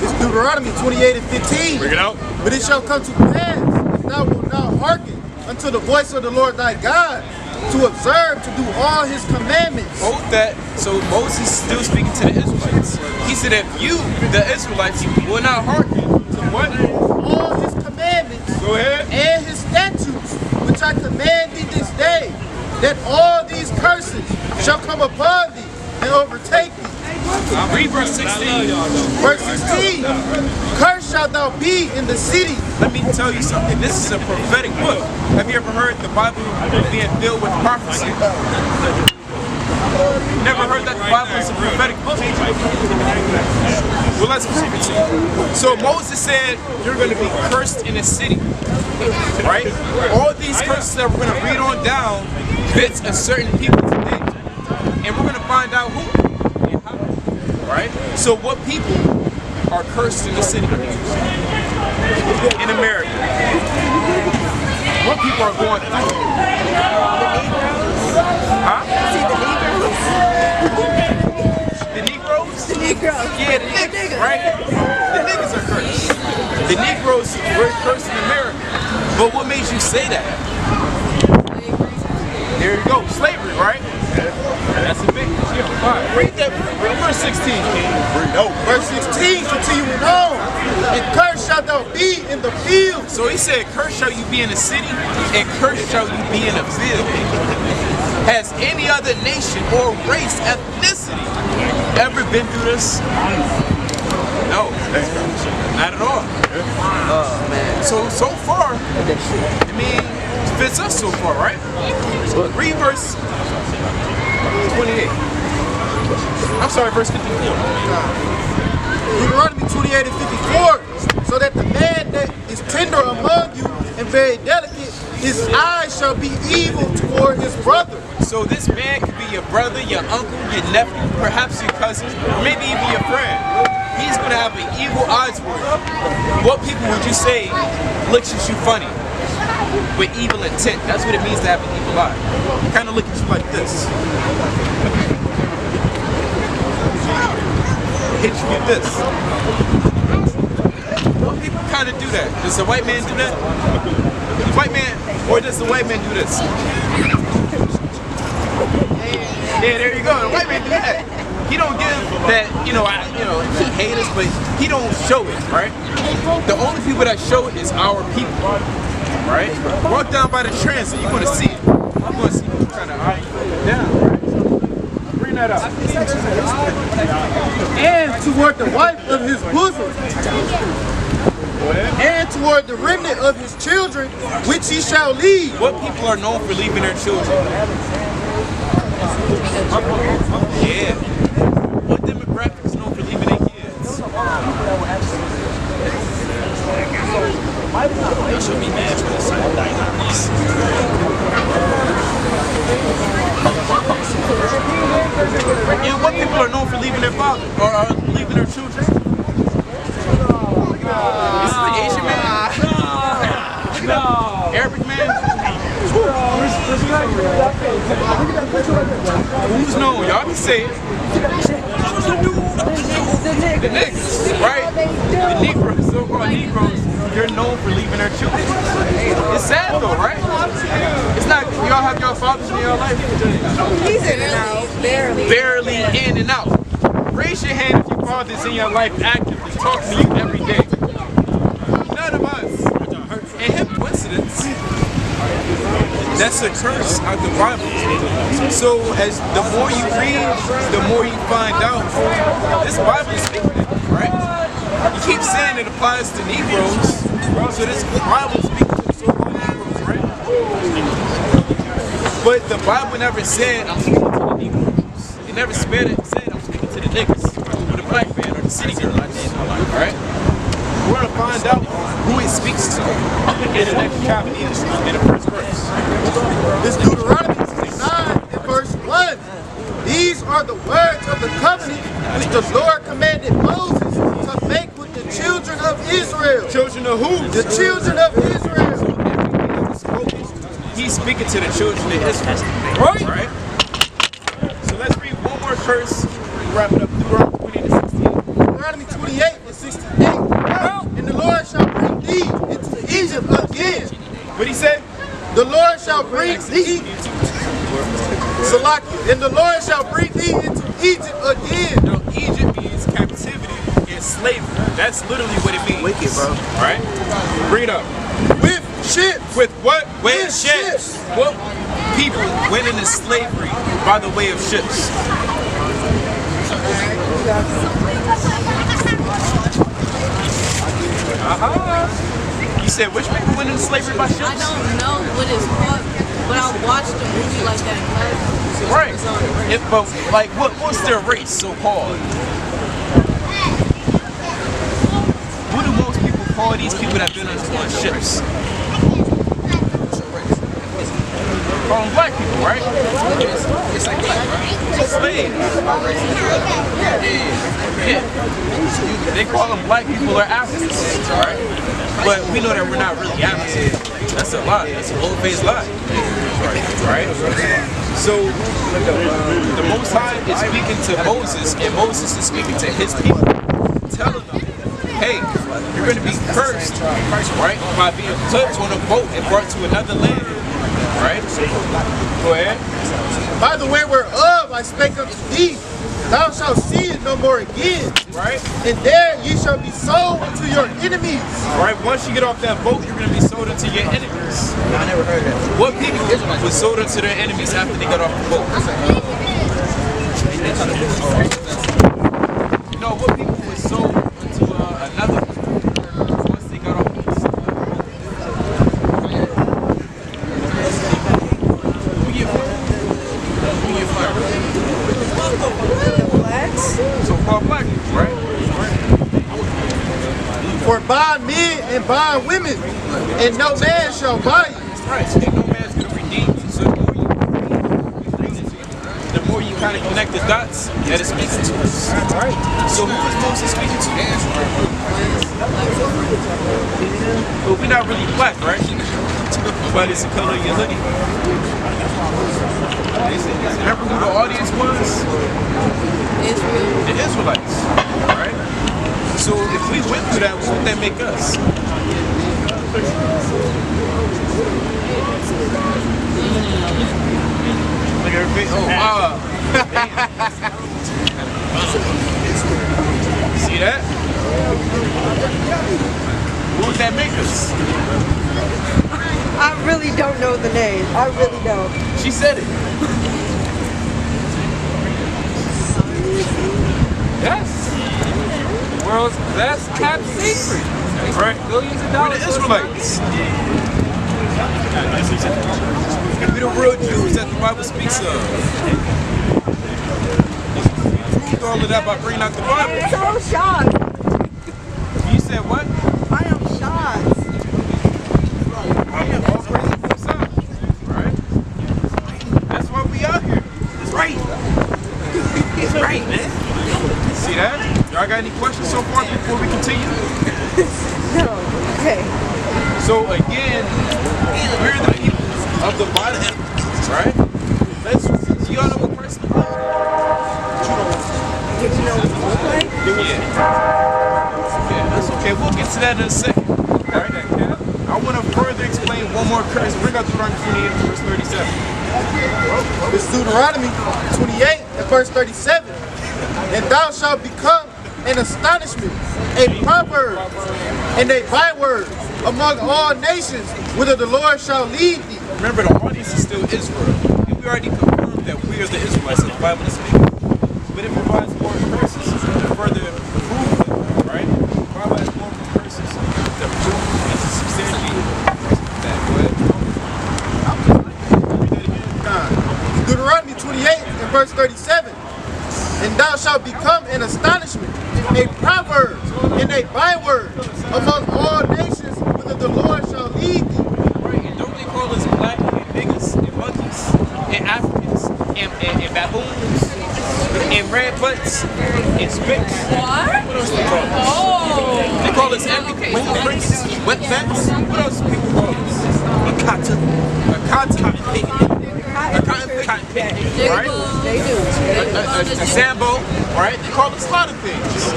It's Deuteronomy 28 and 15. Bring it out. But it shall come to pass, if thou wilt not hearken unto the voice of the Lord thy God, to observe, to do all his commandments. Hold that. So Moses is still speaking to the Israelites. He said, if you, the Israelites, will not hearken to what? All his commandments. Go ahead. And his statutes, which I command thee this day, that all these curses shall come upon thee and overtake thee, Read verse 16. Verse 16. Cursed shalt thou be in the city. Let me tell you something. This is a prophetic book. Have you ever heard the Bible being filled with prophecy? Never heard that the Bible is a prophetic book? Well, let's prove it to you. So Moses said, you're going to be cursed in a city. Right? All these curses that we're going to read on down fits a certain people today. And we're going to find out who. Right? So what people are cursed in the city? In America. What people are going through? Huh? The Negroes? The Negroes. Yeah, the niggas, right? The niggas are cursed. The Negroes were cursed in America. But what made you say that? There you go, slavery, right? That's a big deal. All right, read verse 16. Verse 16, continuing on. And cursed shalt thou be in the field. So he said, cursed shall you be in the city, and cursed shall you be in the field. Has any other nation or race, ethnicity, ever been through this? No, not at all. So far, I mean, it fits us so far, right? Read verse 28. I'm sorry, verse 54. Deuteronomy 28 and 54. So that the man that is tender among you and very delicate, his eyes shall be evil toward his brother. So this man could be your brother, your uncle, your nephew, perhaps your cousin, or maybe even your friend. He's going to have an evil eye toward you. What people would you say looks at you funny? With evil intent. That's what it means to have an evil eye. Kind of look at you like this. Hit you with this. Well, people kind of do that. Does the white man do that? The white man, or does the white man do this? Yeah, there you go. The white man do that. He don't give that, he hate us, but he don't show it, right? The only people that show it is our people. Right? Walk down by the transit, you're going to see it. I'm going to see you kind of down, right? Bring that up. And toward the wife of his bosom. And toward the remnant of his children, which he shall leave. What people are known for leaving their children? Yeah. What demographic is known for leaving their kids? That should be mad for the same And what people are known for leaving their father or leaving their children? This is the Asian man? No. Arabic man? Who's known? Y'all can say it. The niggas, right? The Negroes, so-called Negroes, they're known for leaving their children. It's sad though, right? It's not, y'all have your fathers in your life? He's in and out, barely. Barely in and out. Raise your hand if your father's in your life actively, talking to you every day. None of us. And him, coincidence. That's a curse out the Bible. So as the more you read, the more you find out this Bible is speaking to you, right? You keep saying it applies to Negroes, so this Bible is speaking to the so-called Negroes, right? But the Bible never said I'm speaking to the Negroes. It never said I'm speaking to the niggas, or the black man, or the city girl, right? We're going to find out who it speaks to in the next chapter, in the first verse. This Deuteronomy 9 and verse 1. These are the words of the covenant which the Lord commanded Moses to make with the children of Israel. Children of who? The children of Israel. He's speaking to the children of Israel. Right? So let's read one more verse. Wrap it up. Deuteronomy 20 to 68. Deuteronomy 28 and 68. And the Lord shall bring thee into Egypt again. What he said? The Lord shall bring thee. Salaki. And the Lord shall bring thee into Egypt again. No, Egypt means captivity and slavery. That's literally what it means. Wicked, bro. Right? Bring it up. With ships. With what? With ships. What people went into slavery by the way of ships? You said which people went into slavery by ships? I don't know what it's called, but I watched a movie like that. Right. But like, what's their race so called? What do most people call these people that been on ships? Call them black people, right? It's like black, right? Slaves. Yeah. They call them black people or Africans, right? But we know that we're not really Africans. That's a lie. That's an old-faced lie. Right? So, the Most High is speaking to Moses, and Moses is speaking to his people, telling them, hey, you're going to be cursed, right, by being put on a boat and brought to another land. Right? Go ahead. By the way whereof I spake unto thee, thou shalt see it no more again. Right? And there ye shall be sold unto your enemies. Right? Once you get off that boat, you're going to be sold unto your enemies. I never heard that. What people was sold unto their enemies after they got off the boat? No, what people was sold unto another once they got off the boat? So-called black people, right? For bond men and bond women, and no man shall buy you. Right, and no man's going to redeem you. So the more you kind of connect the dots, that is speaking to us. Right? So who is Moses speaking to? But we're not really black, right? But it's the color of your hoodie. Remember who the audience was? Israel. The Israelites, right? So if we went through that, what would that make us? Look at her face. Oh, wow. See that? What would that make us? I really don't know the name. I really don't. She said it. Yes. The world's best kept secret. Right. Billions of We're dollars. the Israelites. We're the real Jews that the Bible speaks of. You proved all of that by bringing out the Bible. I'm so shocked. You said what? I am shocked. Right? That's why we out here. It's right. It's right, man. See that? Y'all got any questions so far before we continue? No. Okay. So again, we're the people of the Bible, right? Let's. Do y'all know what Christ looked like? Did you know what it looked like? Yeah, that's okay. We'll get to that in a second. Right? I want to further explain one more curse. Bring out Deuteronomy 28, verse 37. It's Deuteronomy 28 and verse 37. And thou shalt become an astonishment, a proverb, and a byword among all nations, whither the Lord shall lead thee. Remember, the audience is still Israel. And we already confirmed that we are the Israelites that the Bible is speaking. But it provides more curses to further prove it, right? The Bible has more curses to prove and to substantiate that. Go ahead. Deuteronomy 28 and verse 37. And thou shalt become an astonishment, a proverb, and a byword among all nations, whither the Lord shall lead thee. Right, and don't they call us black and niggas and monkeys and Africans and baboons and red butts and spits? What? What else they call us? Oh. They call us everything. Wet bats. What else do people call us? A cotton picnic. A cotton picnic. Right? They do. A Sambo, right? They call us a lot of things.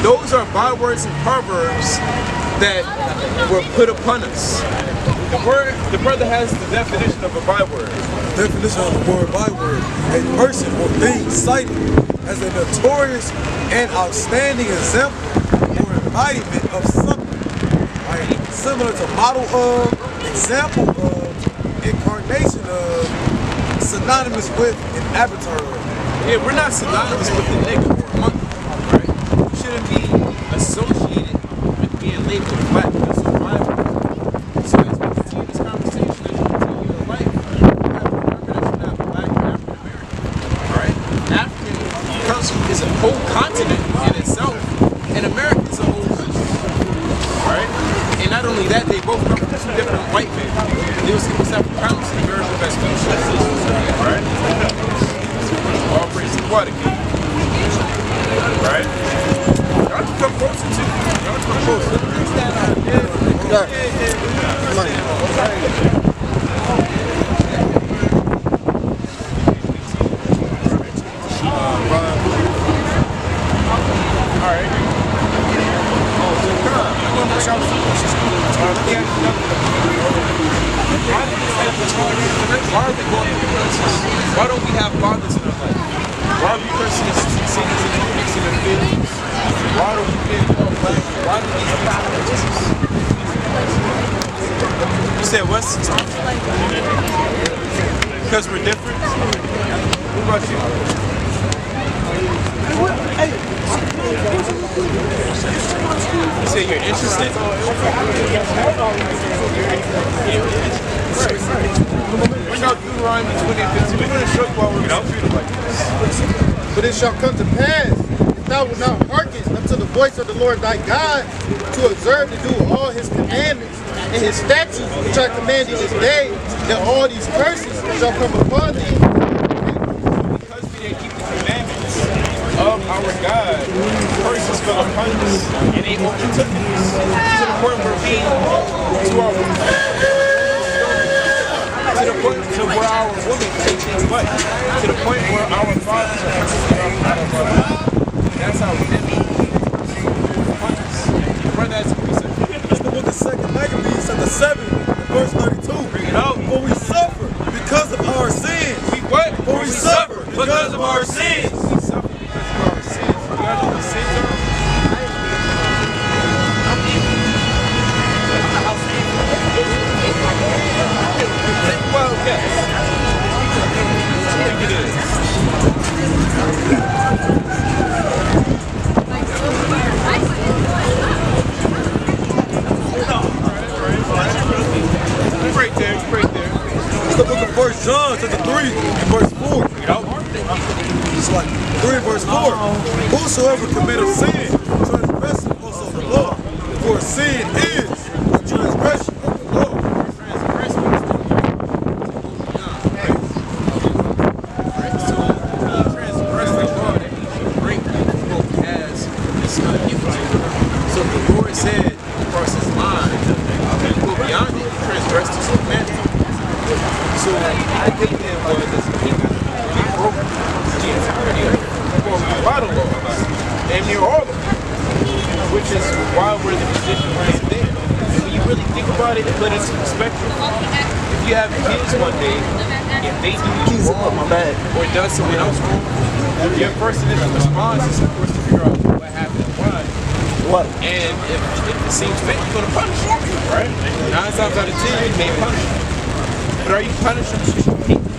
Those are bywords and proverbs that were put upon us. The brother has the definition of a byword. The definition of the word byword: a person or thing cited as a notorious and outstanding example or embodiment of something, right? Similar to model of, example of, incarnation of, synonymous with, and avatar of. Yeah, we're not synonymous with the nigga or monkey. shouldn't be associated with being labeled black as survival. So as we continue this conversation, as you continue your life, you have to remember that you're not black African American. Alright? African country is a whole continent in itself, and America is a whole country. Alright? And not only that, they both come from two different white men. They was separate counts in American best country. Alright? All praise to what again? Right? Y'all can come closer too. Y'all can come closer. Alright. Why don't we have fathers in our life? Why are we cursing cities and mixing their feelings? Why do we get black? Why do these people? You said what's because we're different? What about you? You say you're interested? Bring out Deuteronomy 20:15. We're going to show you why we're going to treat it like this. But it shall come to pass, if thou wilt not hearken unto the voice of the Lord thy God, to observe to do all his commandments and his statutes which I command thee this day, that all these curses shall come upon thee. Because we didn't keep the commandments of our God, curses fell upon us, and they overtook us to the point where we, to the point to where our women take things butt, to the point where our fathers are that's how redemption upon us. Brother, that's a precept. It's the book of 2 Maccabees, chapter 7, verse 32. Bring it out. For we suffer because of our sins. We what? For we suffer because of our sins. We suffer because of our sins. You know what the sins are? Well, yes. I think it is. Right there, right there. It's the book of 1 John, chapter 3, verse 4. It's like 3 verse 4. Whosoever committeth sin, transgresseth also the law. For sin is a transgression of the law. So the Lord said across his line, you go beyond it, you transgress his commandment. So I think it was he broke the entirety of a lot of laws, and near all of them, which is why we're in the position we're in today. And when you really think about it and put it into perspective, if you have kids one day, if they do you wrong or done someone else wrong, your first initial response is of course to figure out what happened and why. What? And if it seems fit, you're going to punish them, right? 9 times out of 10, you may punish them. But are you punishing them because you hate them?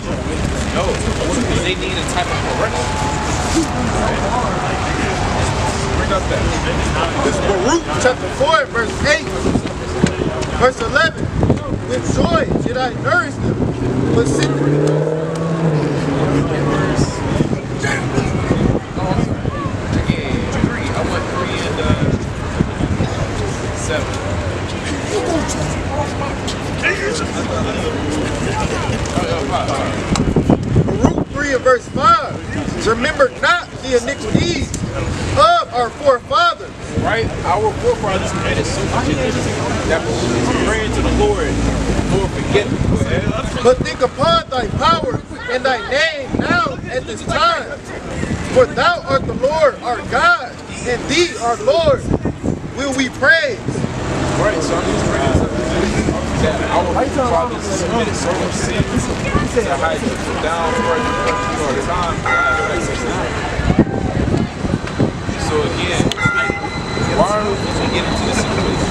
No, because they need a type of correction. Right? Bring up that. This is Baruch chapter 4, verse 8. Verse 11. With joy did I nourish them, but sit Baruch 3 and verse 5. Remember not the iniquities of our forefathers. Right? Our forefathers committed so much iniquity that when we was praying to the Lord forget me. But think upon thy power and thy name now at this time. For thou art the Lord our God, and thee our Lord will we praise. Right, so I'm just praying that our forefathers committed so much sin to hide people down for a time. So again, why are we get into this situation?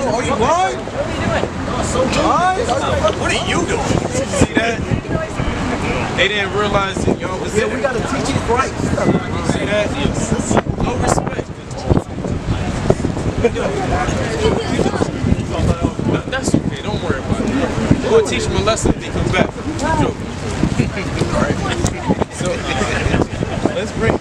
Are you blind? What are you doing? See that? They didn't realize that y'all was there. We gotta teach it right. See that? No respect. That's okay. Don't worry about it. We're gonna teach him a lesson if he comes back. Alright. So let's bring up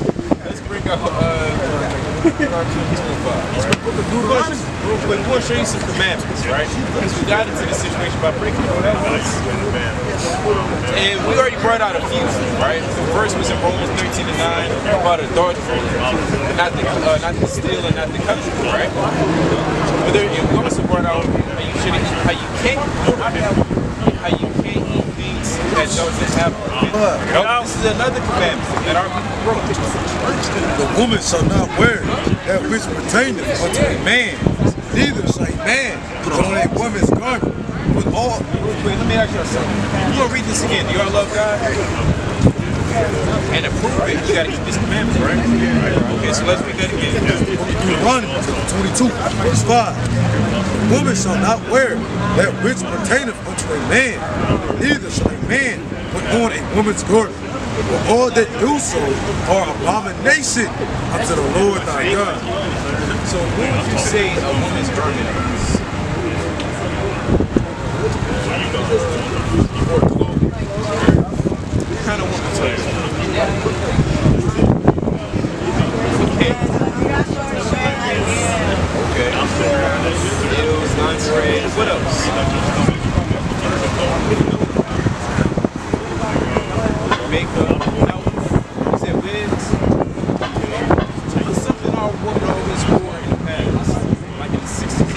we're gonna show you some commandments, right? Because we got into this situation by breaking commandments. And we already brought out a few, right? The first was in Romans 13:9 about adultery, not the steal and not the covet, right? But we also brought out how you can't eat things that doesn't have. This is another commandment that our people broke. The woman shall not wear that which pertaineth unto a man, neither shall a man put on a woman's garment. With all. Wait, let me ask y'all something. We're gonna read this again. Do y'all love God? And to prove it, you gotta keep this commandment, right? Okay, so let's read that again. Deuteronomy 22, verse 5. The woman shall not wear that which pertaineth unto a man, neither shall a man put on a woman's garment. For all that do so are abomination unto the Lord thy God. So what would you say a woman's garment is? Or clothing? What kind of woman's garment? Okay. Heels, lingerie, what else? Makeup, you said wigs. What's something our woman always wore in the past? Like in the 60s.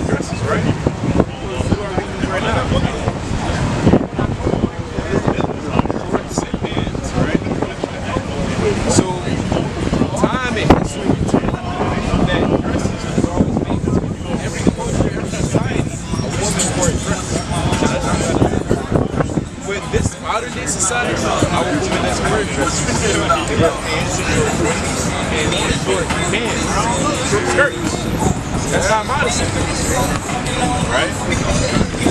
Dresses, right? Right now. Right? So, time and history that dresses has always been every culture, every society, a woman wore a dress. With this modern day society, our woman that's wearing dresses and short pants, short skirts. That's how modest it is. Right?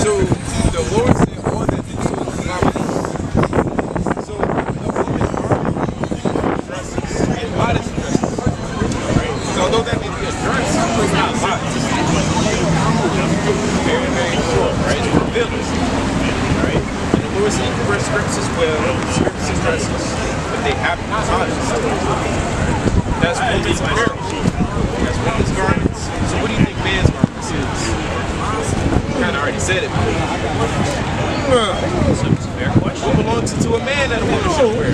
So the Lord said all that they do is abomination. So the woman's garment, dresses, and modest dresses. Right? So although that may be a dress, it's not modest. Very, very short, right? It's revealing. Right? Lord said you can wear skirts as well, skirts and dresses, but they have to be modest. That's women's apparel. That's women's garments. So what do you think man's garments is? You kind of already said it. What belongs to a man that a woman should wear?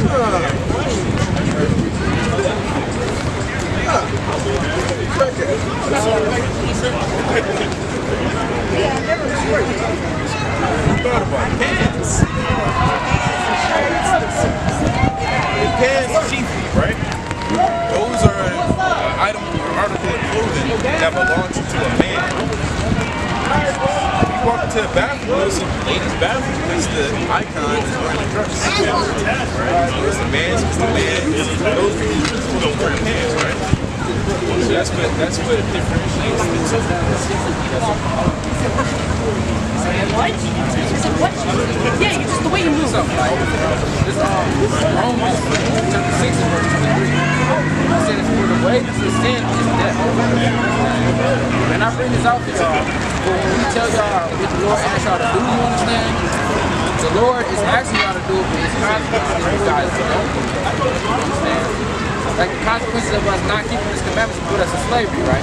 Thought about pants. The pants chiefly, right? Those are an item or article of clothing that belongs to a man. If you walk into a bathroom, there's some ladies' bathroom. That's the icon that's wearing a dress. Right? It's the man's, it's the man. Those people don't wear pants, right? So that's what differentiates the two. What? What? Yeah, you just the way you move. This is Romans chapter 6 verse 23. It says, for the wages of sin is death. And I bring this out to y'all, but when we tell y'all what the Lord asks y'all to do, you understand? The Lord is asking y'all to do it for his consequences if you guys don't do it. You understand? Like the consequences of us not keeping his commandments put us in slavery, right?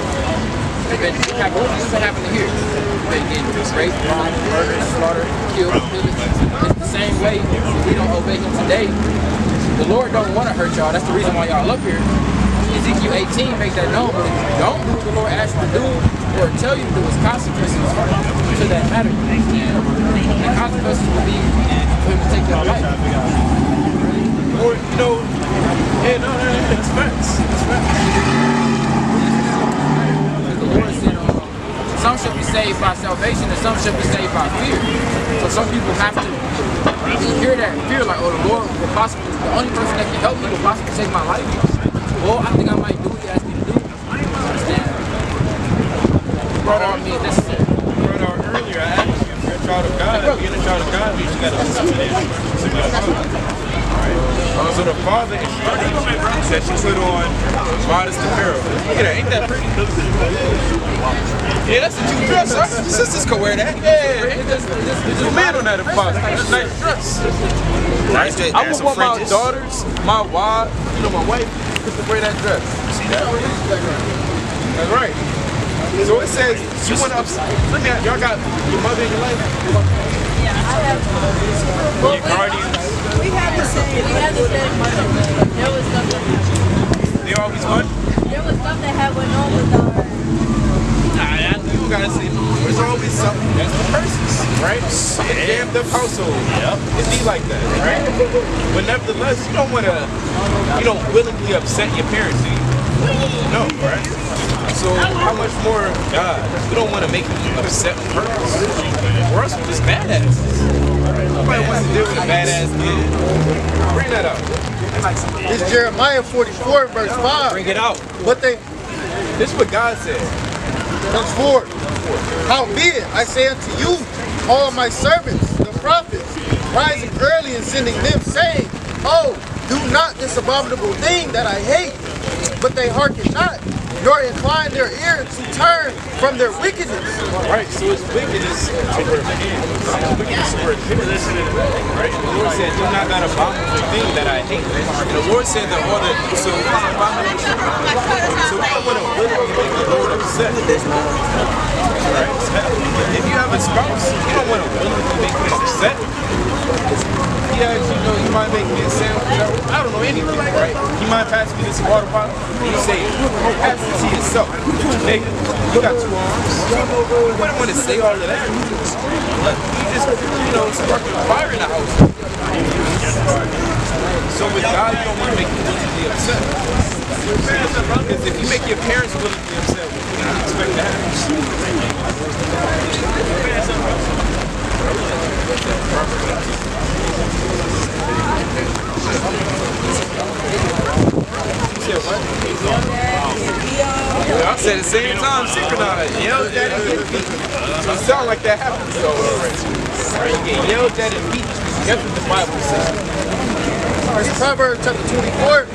It's been happening here. You've been getting raped, wronged, murdered, slaughtered, killed, pillaged. It's the same way if we don't obey him today. The Lord don't want to hurt y'all. That's the reason why y'all up here. Ezekiel 18 makes that known, but if you don't do what the Lord asks you to do or tell you to do, it's consequences to that matter. The consequences will be for him to take your life. Or, you know, yeah, no, that's facts. That's facts. The Lord said, some shall be saved by salvation and some shall be saved by fear. So some people have to hear that fear, like, oh, the Lord will possibly, the only person that can help me will possibly take my life. Well, I think I might do what he asked me to do. Understand? By all means, necessary. So the father instructed that she put on modest apparel. Look at that, ain't that pretty? Yeah, that's a cute dress, huh? Sisters can wear that. Yeah, it's a man on that father. That's a nice dress. Right? I would want my daughters, my wife, my wife, to wear that dress. See that? That's right. So it says you want to look at y'all got your mother in your life? Yeah, I have your guardians. We have the same mother. There was stuff that happened. They always what? There was stuff that happened on with our you gotta see there's always something that's the person's, right? It's a jammed up household. Yep. It be like that, right? But nevertheless, you don't willingly upset your parents, do you? No, right? So how much more God? We don't want to make you upset on purpose. Or else we're just badasses. Nobody wants to deal with a badass kid. Bring that out. It's Jeremiah 44, verse 5. Bring it out. But this is what God said. Verse 4. Howbeit, I say unto you, all my servants, the prophets, rising early and sending them, saying, oh, do not this abominable thing that I hate. But they hearken not, nor incline their ear to turn from their wickedness. Right, so it's wickedness over wickedness over right? The Lord said, do not that abominable thing that I hate. And the Lord said that all that so it's abominable. So we don't want to literally make the Lord upset. Right? If you have a spouse, you don't want to literally make him upset. Yeah, you might make me a sandwich. I don't know anything, right? You mind passing me this water bottle? You say, pass it to yourself. Nigga, you got 2 arms. You wouldn't want to say all of that. You just, sparking a fire in the house. So with God, you don't want to make him willingly upset. Because if you make your parents willingly upset, what do you expect to happen? I said at the same time, synchronized. Yelled at and get beat. It sounds like that happens though. You get yelled at and beat. That's what the Bible says. It's Proverbs chapter 24.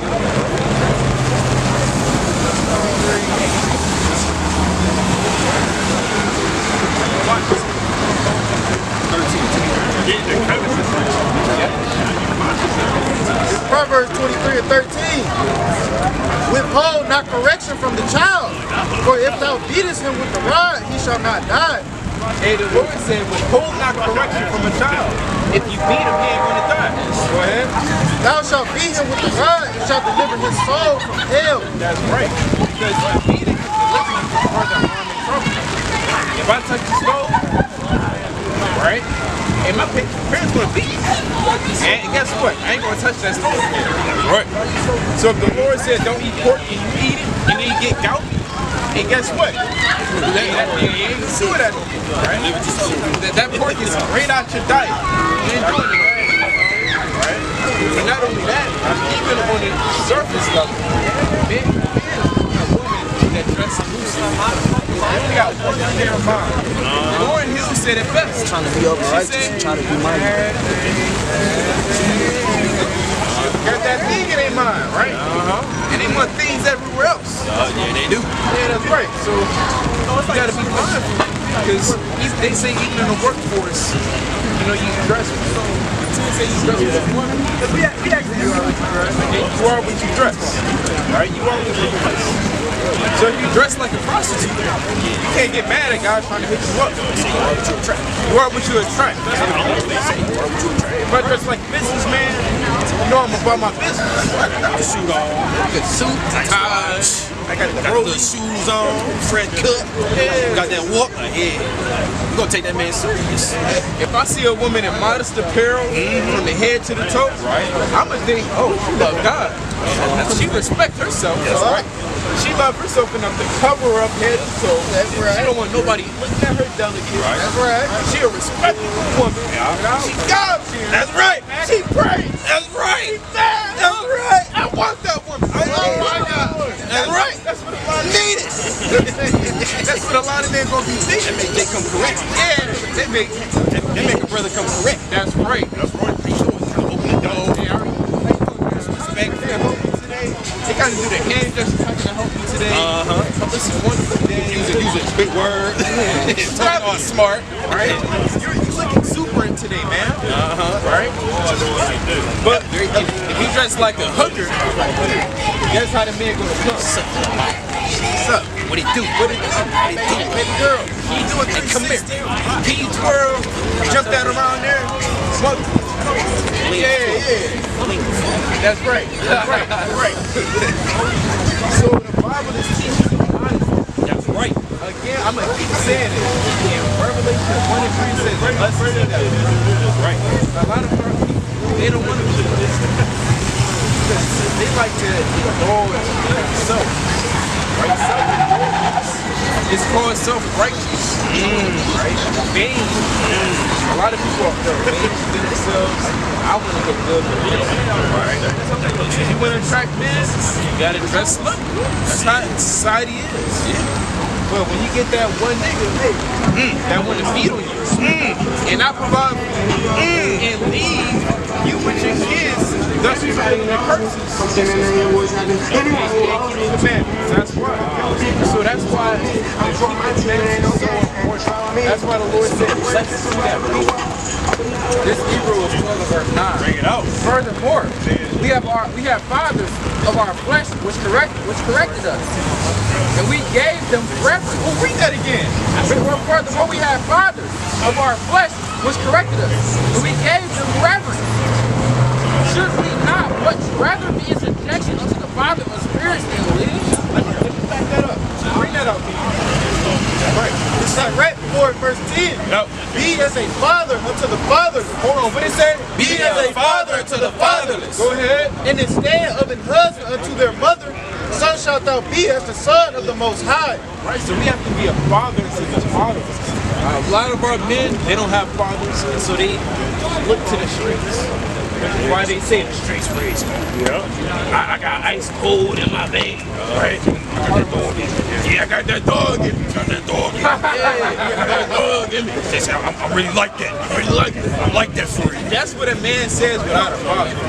Proverbs 23 and 13. Withhold not correction from the child, for if thou beatest him with the rod, he shall not die. Hey, the Lord said, withhold not correction from a child. If you beat him, he ain't going to die. Go ahead. Thou shalt beat him with the rod, and shalt deliver his soul from hell. That's right. Because beating is delivering you from further harm and trouble. If I touch the stove, right? And my parents gonna beat me. And guess what? I ain't gonna touch that stove again. Right. So if the Lord said don't eat pork and you eat it and then you get gout, and guess what? You ain't see what that is, right? That pork is right out your diet. You ain't doing it, right? And not only that, even on the surface level, men a woman that dresses loosely. They only got one pair of mind. Lauren Hill said it best. Trying to be righteous, trying to be mighty. Got that thing in their mind, right? And they want things everywhere else. Yeah, they do. Yeah, that's right. So you gotta be mindful. Because they say even in the workforce, you dress say you dress with a woman. We actually you are what you dress. Right? You are what you dress. So if you dress like a prostitute, you can't get mad at guys trying to hit you up. You are what you attract. If I dress like a businessman, I'm about my business. I got the suit on, good suit, ties. I got the shoes on, fresh cut. Yeah. Got that walk. Yeah. You gonna take that man serious. If I see a woman in modest apparel from the head to the toe, right, I'ma think, oh, she love God. She respect herself. That's right. She love herself enough to cover her up head to toe. That's right. She don't want nobody looking at her delicate. Right. That's right. She a respectable woman. Yeah. She God's here. That's right. She prays. That's right. That's right. I want that woman. Oh my God. That's right. That's what a lot of need it. That's what a lot of men gonna be thinking. They come correct. Yeah. They make a brother come correct. That's right. That's right. this is wonderful. Use a big word. Talking all smart. Right? You're looking super in today, man. Right? But if you dress like a hooker, that's how the man gonna come. What's up? What he do? What he do? Baby girl, you doing it? Come here. Can you twirl? Jump that around there? Smoke. Yeah. That's right. So the Bible is teaching you honesty. That's right. Again, I'm gonna keep saying it. In Revelation 1 and 3 says, "Us see that." Right. A lot of our people, they don't want to do this because they like to indulge self. Right? It's called self-righteous. Right? Vain. A lot of people are vain to themselves. I want to look good for them. Right? If you want to attract men, you got to dress up. That's how society is. But when you get that one nigga that want to feed on you and not provide for you and leave you with your kids, thus fulfilling their curses. That's why. So that's why the commandments is so important. That's why the Lord said, let's do that. This Hebrew is 12 verse 9. Bring it out. Furthermore, we have fathers of our flesh which corrected us. And we gave them reverence. Well, read that again. Furthermore, we have fathers of our flesh which corrected us. And we gave them reverence. Should we not much rather be in subjection unto the Father of spirits than live? Back that up. Bring that out. Right. It's like right before verse 10. Yep. Be as a father unto the fatherless. Hold on, what it say? Be as a father unto the fatherless. Go ahead. And instead of an husband unto their mother, so shalt thou be as the son of the Most High. Right, so we have to be a father to the fatherless. A lot of our men, they don't have fathers, and so they look to the streets. Why they say the streets raised me. Yeah. I got ice cold in my veins. Right? I got that dog in me. Yeah, I got that dog in me. Got that dog in me. I got that dog in me. They say, I really like that. I really like it. I like that for you. That's what a man says without a father. From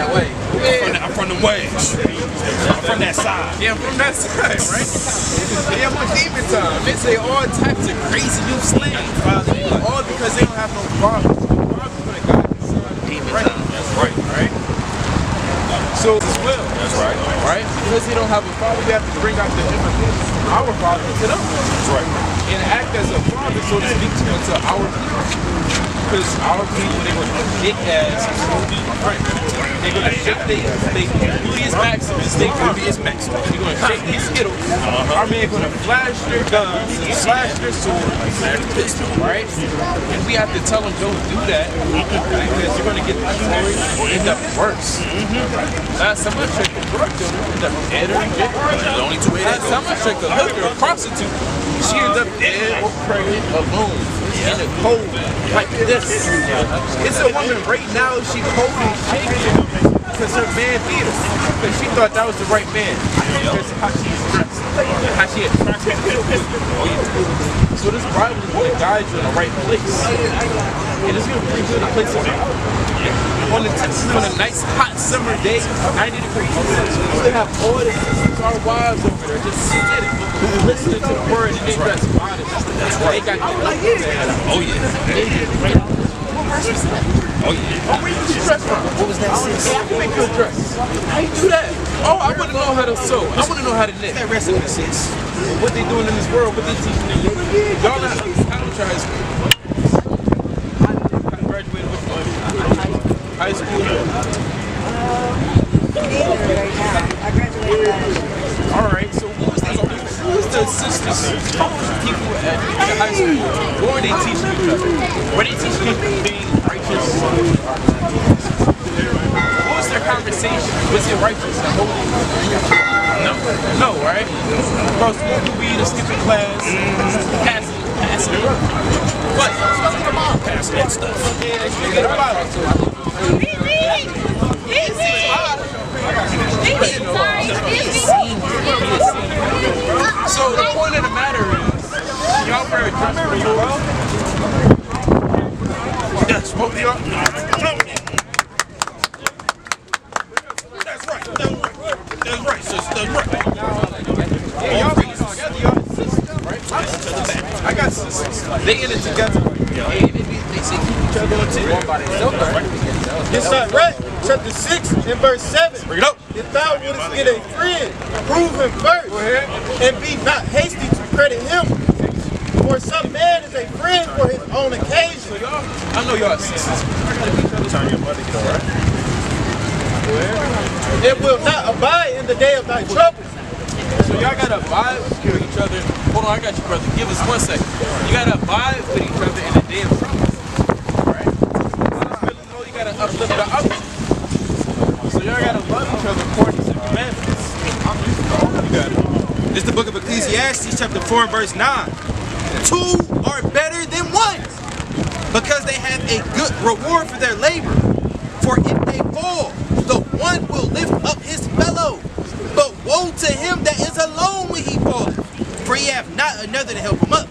that way. I'm from the ways. I'm from that side. Yeah, I'm from that side, right? Yeah, I'm on demon time. They say all types of crazy new slang. All because they don't have no fathers. Fathers for the God and Son. Demon time. That's right. Right? So as well. That's right. Right? Because they don't have a father, we have to bring out the image of our father to them. That's right. And act as a father, so to speak, to our people. Because our people, they're going to kick ass. Right. They're going to shake their gluteus maximus. They're going to shake their skittles. Our men are going to flash their guns, flash their swords, flash their pistol. Right? And we have to tell them, don't do that. Because you're going to get the story or end up worse. Last time I checked the drug dealer, end up dead or injured. There's only two ways. Last time I checked the hooker, a prostitute, she ended up dead or pregnant alone in the cold like this. It's a woman right now, she cold and shaking because her man beat her. Because she thought that was the right man. Because how she's dressed, how she attracted people. So this Bible is going to guide you in the right place. And it's going to bring you in a place of on a nice hot summer day, 90 degrees, we have all the sisters, our wives over there just sitting, listening to the word, and they just honest. That's right. They got Oh yeah. What verse was that? Oh yeah. Where you get your dress from? What was that? I can make you a dress. How you do that? Oh, I want to know how to sew. I want to know how to knit. That recipe sis. What they doing in this world? What they teaching in you? Y'all not. I don't try high school. I graduated with high school. I graduated last year. All right. So who was the sisters? People at the high school. What were they teaching each other? Were they teaching them being righteous? What was their conversation? Was it righteous and holy? No. No, right? Bro, smoke the weed or skip the class. Pass it. What? Pass that stuff. Yeah, you get a bottle. So the point of the matter is, y'all wear a dress for you well? Yeah, smoke me up. That's right. That's right, sis. That's right. Yeah, y'all They in it together. They say keep each other on too. It's not right. Chapter 6 and verse 7. Bring it up. If thou wouldest get a friend, prove him first, and be not hasty to credit him. For some man is a friend for his own occasion. So y'all, I know y'all sisters. Turn your mother, get alright. It will not abide in the day of thy trouble. So y'all gotta abide with each other. Hold on, I got you, brother. Give us 1 second. You gotta abide with each other in the day of trouble. Right? You gotta uplift the other. So y'all gotta love each other according to the commandments. You got it. This is the book of Ecclesiastes, chapter 4 and verse 9. Two are better than one, because they have a good reward for their labor. For if they fall, the one will lift up his fellow. But woe to him that is alone when he falleth, for he hath not another to help him up.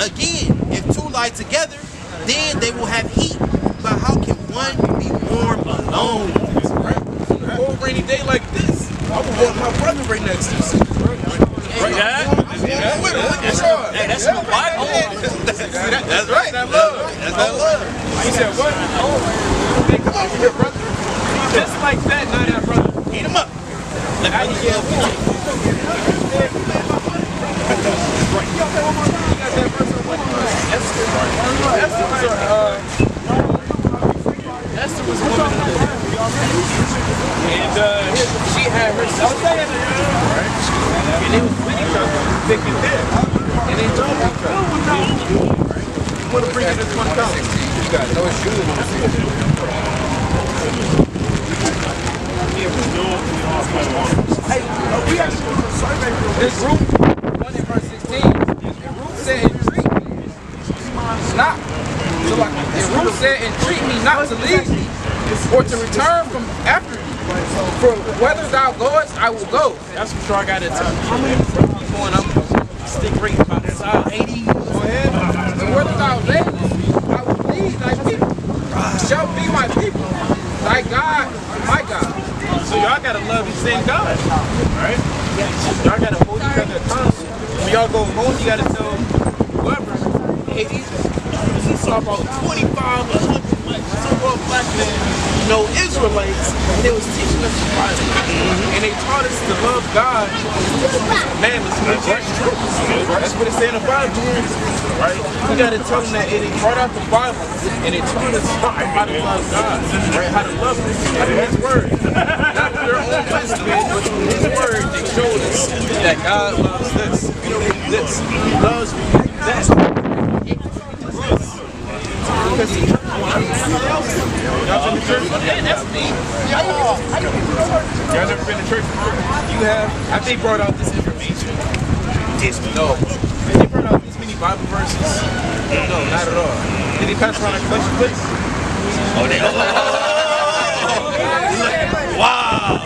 Again, if two lie together, then they will have heat. But how can one be warm alone? On a rainy day like this, I would want my brother right next to us. Right? Yeah, with him. Hey, that's my Bible. That's right. That's love. That's that love. He said what? Hey, come over here, brother. Just like that, not that, brother. Eat him up. Look how you yell. Esther was a woman in the and she had her sister, right? And they was with each other, thick and thin, and they told each other. Right? You want to bring it to 1,000? You got no shoes. Hey, we actually did a survey for this group. 1 in verse 16. And Ruth said, entreat me not. So like, and Ruth said, entreat me not to leave me, or to return from after you. For whether thou goest, I will go. That's for sure. I got to tell you. People and I'm stick right about side 80. Go ahead. And whether thou layest, I will lead thy people. Shall be my people. Thy God, my God. So y'all gotta love the same God, right? Y'all gotta hold each other accountable. When y'all go home, you gotta tell whoever, hey, these saw about 25 or 100 so-called black men, Israelites, and they was teaching us the Bible. And they taught us to love God, commandments, that's what it says in the Bible, right? We gotta tell them that they brought out the Bible, and they taught us how to love God, right? How to love Him, how to His Word. Not with their own wisdom, but through His Word, they showed us that God loves this, this, He loves that. Because He y'all been to church? That's me. Y'all never been to church before? You have? Have they brought out this information? No. Did they brought out this many Bible verses? No, not at all. Did they pass around a collection plate? Oh, they wow.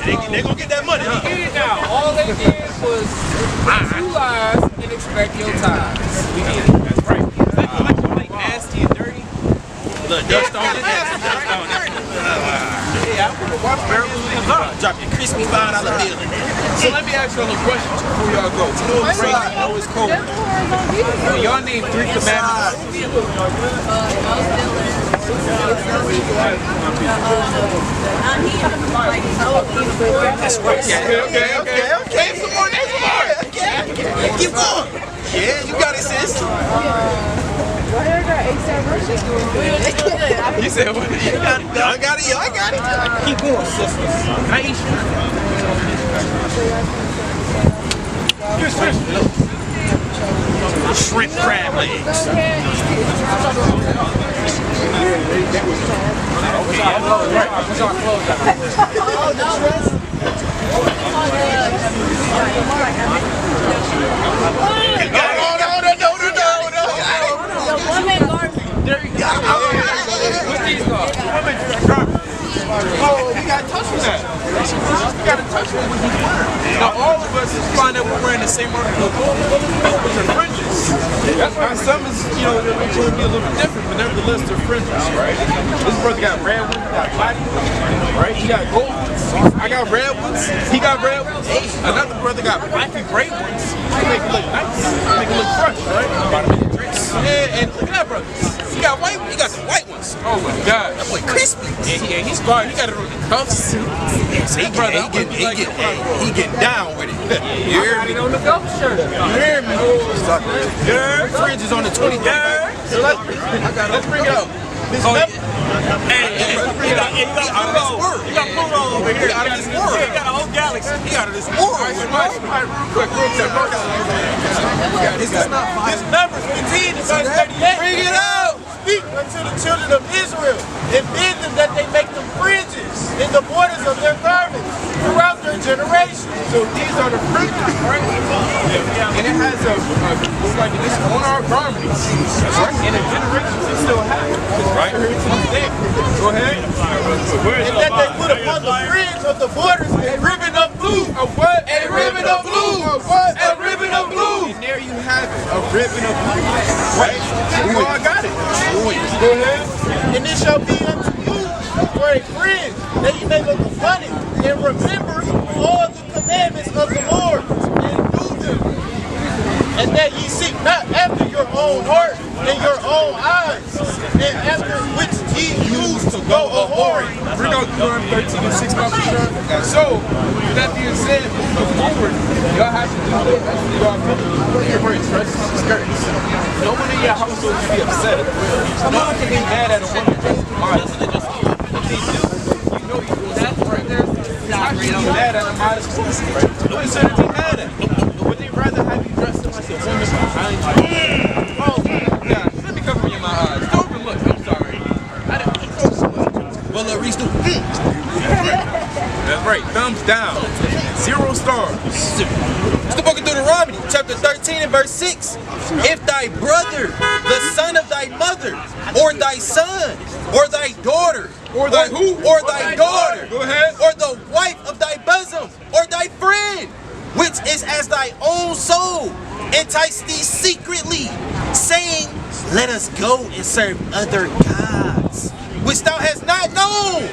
They gonna get that money, huh? Get it now. All they did was 2 lies and expect your tithes. We get it. That's right. Is that collection plate nasty and dirty? Look, dust on it. Dust on it. Yeah, I'm gonna watch miracles. Drop your crispy $5 bill. So let me ask y'all a question before y'all go. You know it's crazy, you know it's cold. When y'all name 3 commandments. That's right. Okay. Some more. Okay. Keep going. Yeah, you got it, sis. You said what? You got it. I got it. Keep going, sisters. Shrimp crab legs. There you go. What's these called? Oh, you gotta touch with that. You gotta touch with what he's wearing. Now all of us find that we're wearing the same article of clothing, which are fringes. Now some is, it's going to be a little bit different, but nevertheless they're fringes, right? This brother got red ones, he got black ones, right? He got gold ones. I got red ones. He got red ones. Another brother got black and gray ones. To make it look nice, make it look fresh, right? And look at that, brother. He got white. He got the white ones. Oh my God. That boy crispy. And he's smart. He got it on the cuffs. So he getting down with it. You hear me? On the golf shirt. You hear me? Fringe is on the 23. So let's bring it up. Hey, you got Pluto. You got Pluto over here. He out of this world. He got a whole galaxy. He out of this world. All right, real quick. This is not fire. This Numbers 15 to verse 38. Bring it out. Speak unto the children of Israel and bid them that they make them fringes in the borders of their garments throughout their generations. So these are the fringes, right? And it has it's like this on our garments. Right? In the generations it still has. Right here to this day. Go ahead. And that they put upon the fringe of the borders a ribbon of blue. A what? A ribbon of blue. A what? A ribbon of blue. And there you have it. A ribbon of blue. Right? You all got it. Go ahead. And it shall be unto you for a fringe, that ye may look upon it, and remember all the commandments of the Lord, and do them. And that ye seek not after your own heart and your own eyes, and after which ye used to go a-whoring. Bring out Deuteronomy 13:6, Papa Sean. So, with that being said, moving forward, y'all have to do this. Y'all really wearing dresses and skirts. No one in your household can be upset. No one can be mad at a woman dressed modest. If they do, you know you do that right there. How can you be mad at a modest person, right? No one's going to be mad at it. Would they rather have you dressed like a woman behind you? Oh, God. Let me cover your my eyes. Don't overlook. I'm sorry. I didn't throw so much. Well, Reese, do. That's right. Thumbs down. 0 stars. It's the book of Deuteronomy, chapter 13 and verse 6. If thy brother, the son of thy mother, or thy son, or thy daughter, Or thy who? Or thy daughter, Go ahead. or the wife of thy bosom, or thy friend, which is as thy own soul, entice thee secretly, saying, let us go and serve other gods, which thou hast not known,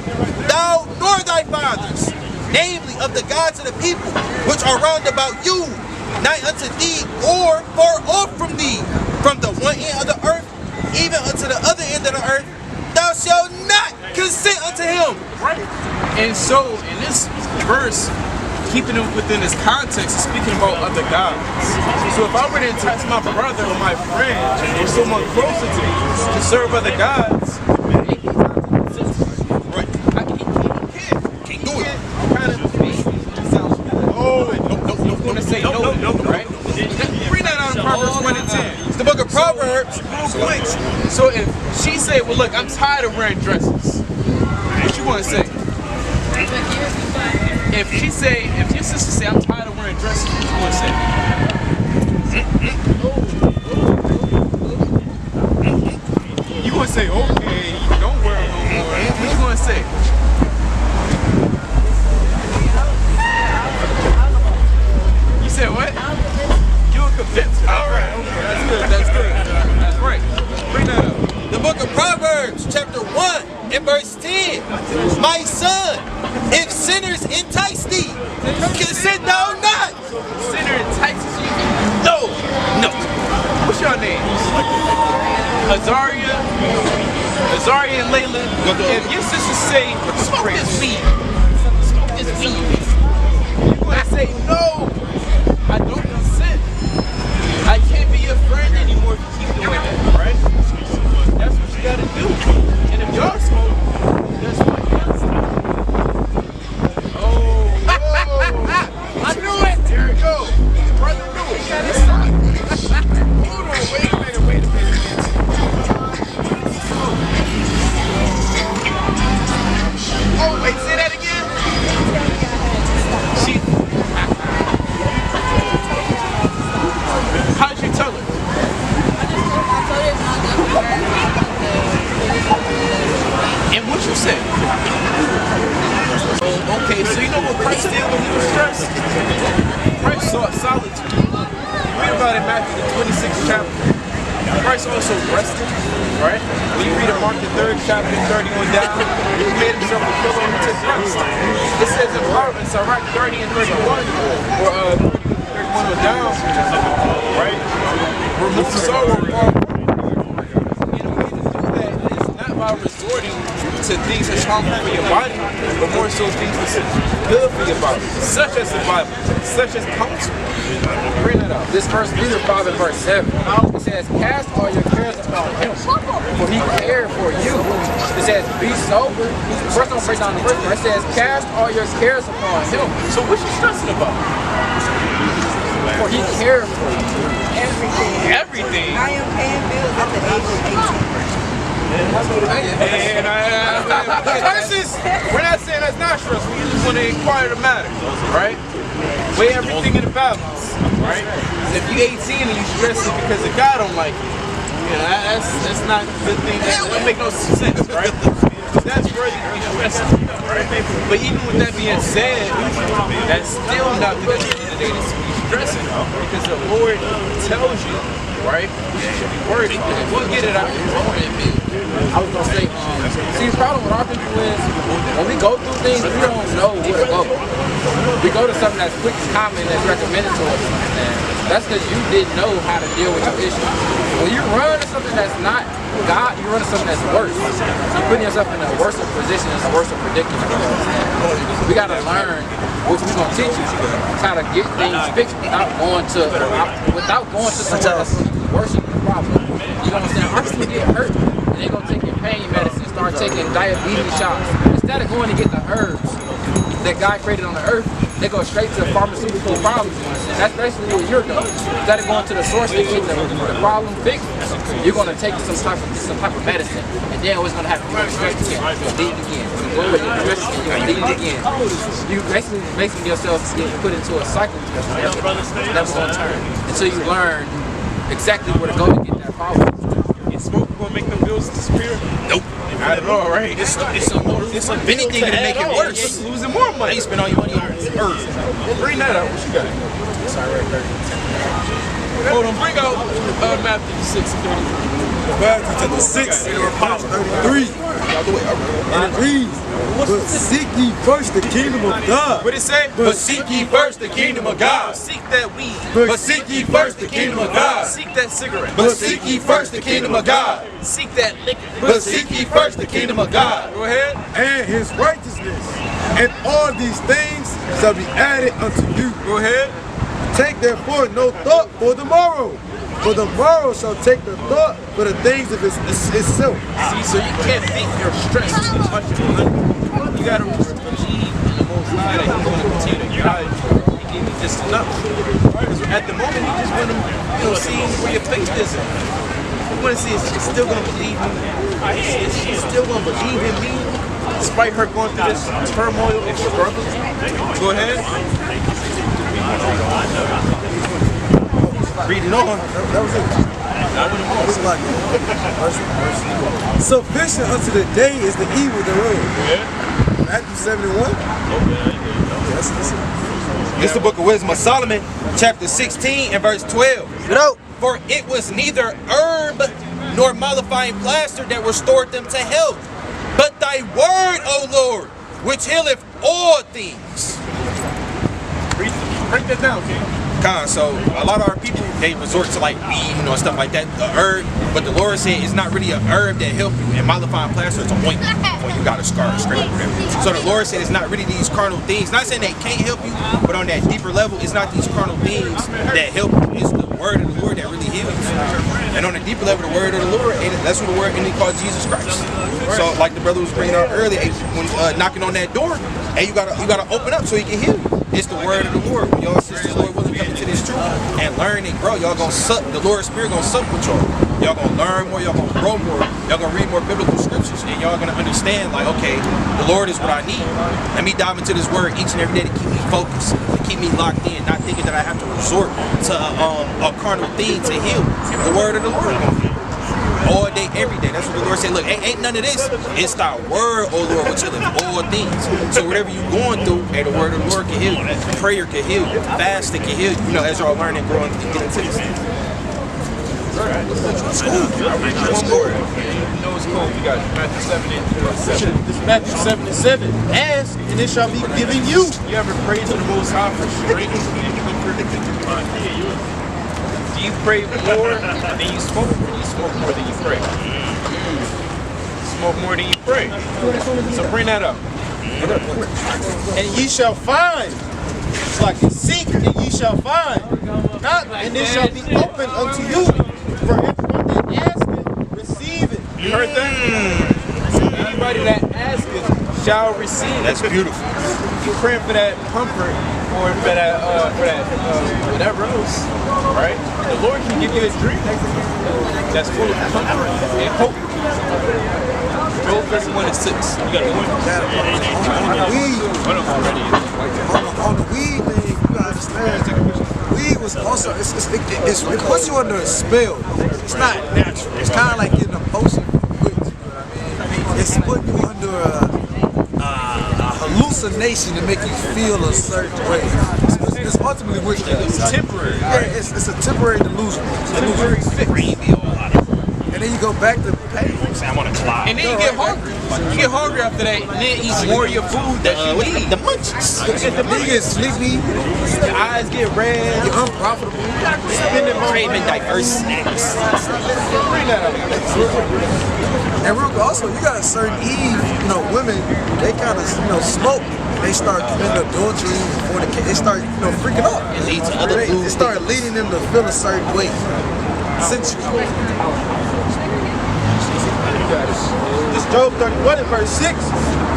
thou nor thy fathers, namely of the gods of the people, which are round about you, nigh unto thee, or far off from thee, from the one end of the earth, even unto the other end of the earth, thou shalt not consent unto him. Right. And so, in this verse, keeping it within this context, is speaking about other gods. So if I were to entice my brother or my friend or someone closer to me to serve other gods, Right. can't do it. I'm going to say no, right? Bring that out in Proverbs 1 and 10. It's the book of Proverbs. So if she say, well, look, I'm tired of wearing dresses, what you want to say? If she say, if your sister say, I'm tired of wearing dresses, what you want to say? You want to say, okay, don't wear them no more. What you want to say? You said what? You were convinced. All right. That's good. That's good. That's right. Bring that up. The book of Proverbs, chapter 1 and verse 10. My son, if sinners entice thee, consent thou not. Sinner entices you? No. What's your name? Azaria and Layla. If your sisters say, smoke this weed, you're going to say, no, I don't consent. I can't be your friend anymore if you keep doing that, right? That's what you got to do. And if y'all smoke, that's what you got to do. Oh, I knew it. There you go. Brother knew it. Hold on, wait a minute. Oh, wait, say that again? How did you tell her? And what you said? Oh, okay, so you know what Christ did when he was stressed? Christ sought solitude. Read about it in Matthew the 26th chapter. Christ also rested, right? When you read in Mark the 3rd chapter, 31 down, he made himself a pillow and took rest. It says in Sirach 30 and 31, or 31 or down, right? Remove sorrow, to things that's harmful for your body, but more so things that's good for your body, such as the Bible, such as counsel. Bring that up. This verse, Peter 5 and verse 7, it says, cast all your cares upon him, for he cared for you. It says, be sober. First, I'm going to break down the first one. It says, cast all your cares upon him. So what you stressing about? For he cared for you. Everything. I am paying bills at the age of 18. And versus, we're not saying that's not stressful. We just want to inquire the matter, right? Weigh everything in the balance, right? If you 18 and you stressing because the guy don't like you, you know, that's not a good thing. That don't make no sense, right? That's worthy to be stressing, right? But even with that being said, that's still not good at the end of the day to be stressing, because the Lord tells you, right? Worthy. We'll get it out. I was going to say, see, the problem with our people is when we go through things, we don't know where to go. We go to something that's quick and common that's recommended to us. And that's because you didn't know how to deal with your issue. When you run to something that's not God, you run to something that's worse. You're putting yourself in a worse position, in a worse predicament. We got to learn, which we're going to teach you, how to get things fixed without going to somewhere that's worse than the problem. You know what I'm saying? Our people get hurt. They're going to take your pain medicine, start taking diabetes shots. Instead of going to get the herbs that God created on the earth, they go straight to the pharmaceutical problems. And that's basically what you're doing. Instead of going to the source to get the problem fixed, you're going to take some type of medicine. And then what's going to happen? You're going to stress again. You're going to need it again. You're going to stress again. You're going to need it again. You basically making yourself get put into a cycle that's never going to turn until you learn exactly where to go to get that problem. Smoke gonna make them bills disappear? Nope. Not at all, right? It's anything to make it worse. You're losing more money. You spend all your money on earth. Bring that out. What you got? Hold on. Bring out Matthew 6:33. Matthew chapter 6, verse 33. And it reads, but seek ye first the kingdom of God. What it say? But seek ye first the kingdom of God. Seek that weed. But seek ye first the kingdom of God. Seek that cigarette. But seek ye first the kingdom of God. Seek that liquor. But seek ye first the kingdom of God. Go ahead. And his righteousness. And all these things shall be added unto you. Go ahead. Take therefore no thought for the morrow. For the morrow shall take the thought for the things of itself. See, so you can't think you're stressed too much. You gotta believe in the Most High that He's gonna continue to guide you. He gave you just enough. Because at the moment, you just want to, see where your faith is. You want to see if she's still gonna believe in me. Is she still gonna believe in me, despite her going through this turmoil and struggle? Go ahead. Read it on. That was it. Sufficient unto the day is the evil thereof. Matthew 71. It's the book of Wisdom of Solomon, chapter 16 and verse 12. For it was neither herb nor mollifying plaster that restored them to health, but thy word, O Lord, which healeth all things. Break that down, okay? So a lot of our people, they resort to like weed, stuff like that, the herb. But the Lord said it's not really a herb that help you. And mollifying plaster is a ointment when you got a scar or scrape or whatever. So the Lord said it's not really these carnal things. Not saying they can't help you, but on that deeper level, it's not these carnal things that help you. It's the word of the Lord that really heals. And on the deeper level, the word of the Lord, that's what the word called Jesus Christ. So like the brother was bringing out earlier, when knocking on that door, and you gotta open up so he can heal you. It's the word of the Lord. When y'all sisters, Lord willing, come into this truth and learn and grow, y'all gonna sup. The Lord's Spirit gonna sup with y'all. Y'all gonna learn more. Y'all gonna grow more. Y'all gonna read more biblical scriptures, and y'all gonna understand, like, okay, the Lord is what I need. Let me dive into this word each and every day to keep me focused, to keep me locked in, not thinking that I have to resort to a carnal thing to heal. The word of the Lord gonna heal. All day, every day. That's what the Lord said. Look, ain't none of this. It's thy word, O Lord, which healeth all things. So whatever you're going through, hey, the word of the Lord can heal you. Prayer can heal you. Fasting can heal you. As y'all learn and grow and get into this. One more. It's cool. You got Matthew 7 and 7. This is Matthew 7 and 7. Ask, and it shall be given you. You ever pray to the Most High for strength? Do you pray more than you smoke, or do you smoke more than you pray? smoke more than you pray. So bring that up. And ye shall find. It's like seek and ye shall find. Knock and it shall be open unto you. For everyone that asketh, receive it. You heard that? Anybody that asketh shall receive. That's beautiful. You praying for that comfort or for that whatever else, right? The Lord can give you a dream that's full of comfort and hope. Job 31:6. You got one. On the weed thing, you gotta understand. Weed was also it puts you under a spell. It's not natural. It's kind of like getting a potion. It's putting you under a hallucination to make you feel a certain way. It's ultimately witchcraft. It's temporary. Yeah, it's a temporary delusion. Temporary fix. And then you go back to pain. I want to climb. And then you get hungry. You get hungry after that, and then eat more of your food that you need. The munchies. Then you get sleepy. Your eyes get red. You're unprofitable. Spending craving diverse snacks. And real also, you got a certain Eve, women, they kind of, smoke. They start committing adultery, fornication. They start, freaking out. It leads to other They start leading them to feel a certain way. Sensual. This Job 31 and verse 6.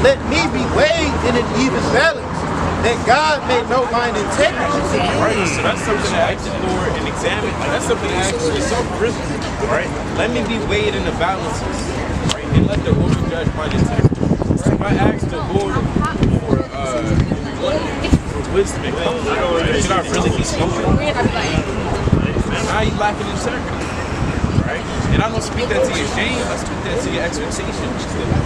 Let me be weighed in an even balance, that God may know mine integrity. Right, so that's something to ask the Lord and examine. That's something to ask yourself, really. Right? Let me be weighed in the balances. Right? And let the Lord judge my integrity. Right? If I ask the Lord for wisdom and comfort, should I really be smoking? Now you lacking integrity. Right? And I don't speak that to your shame, I speak that to your exhortation.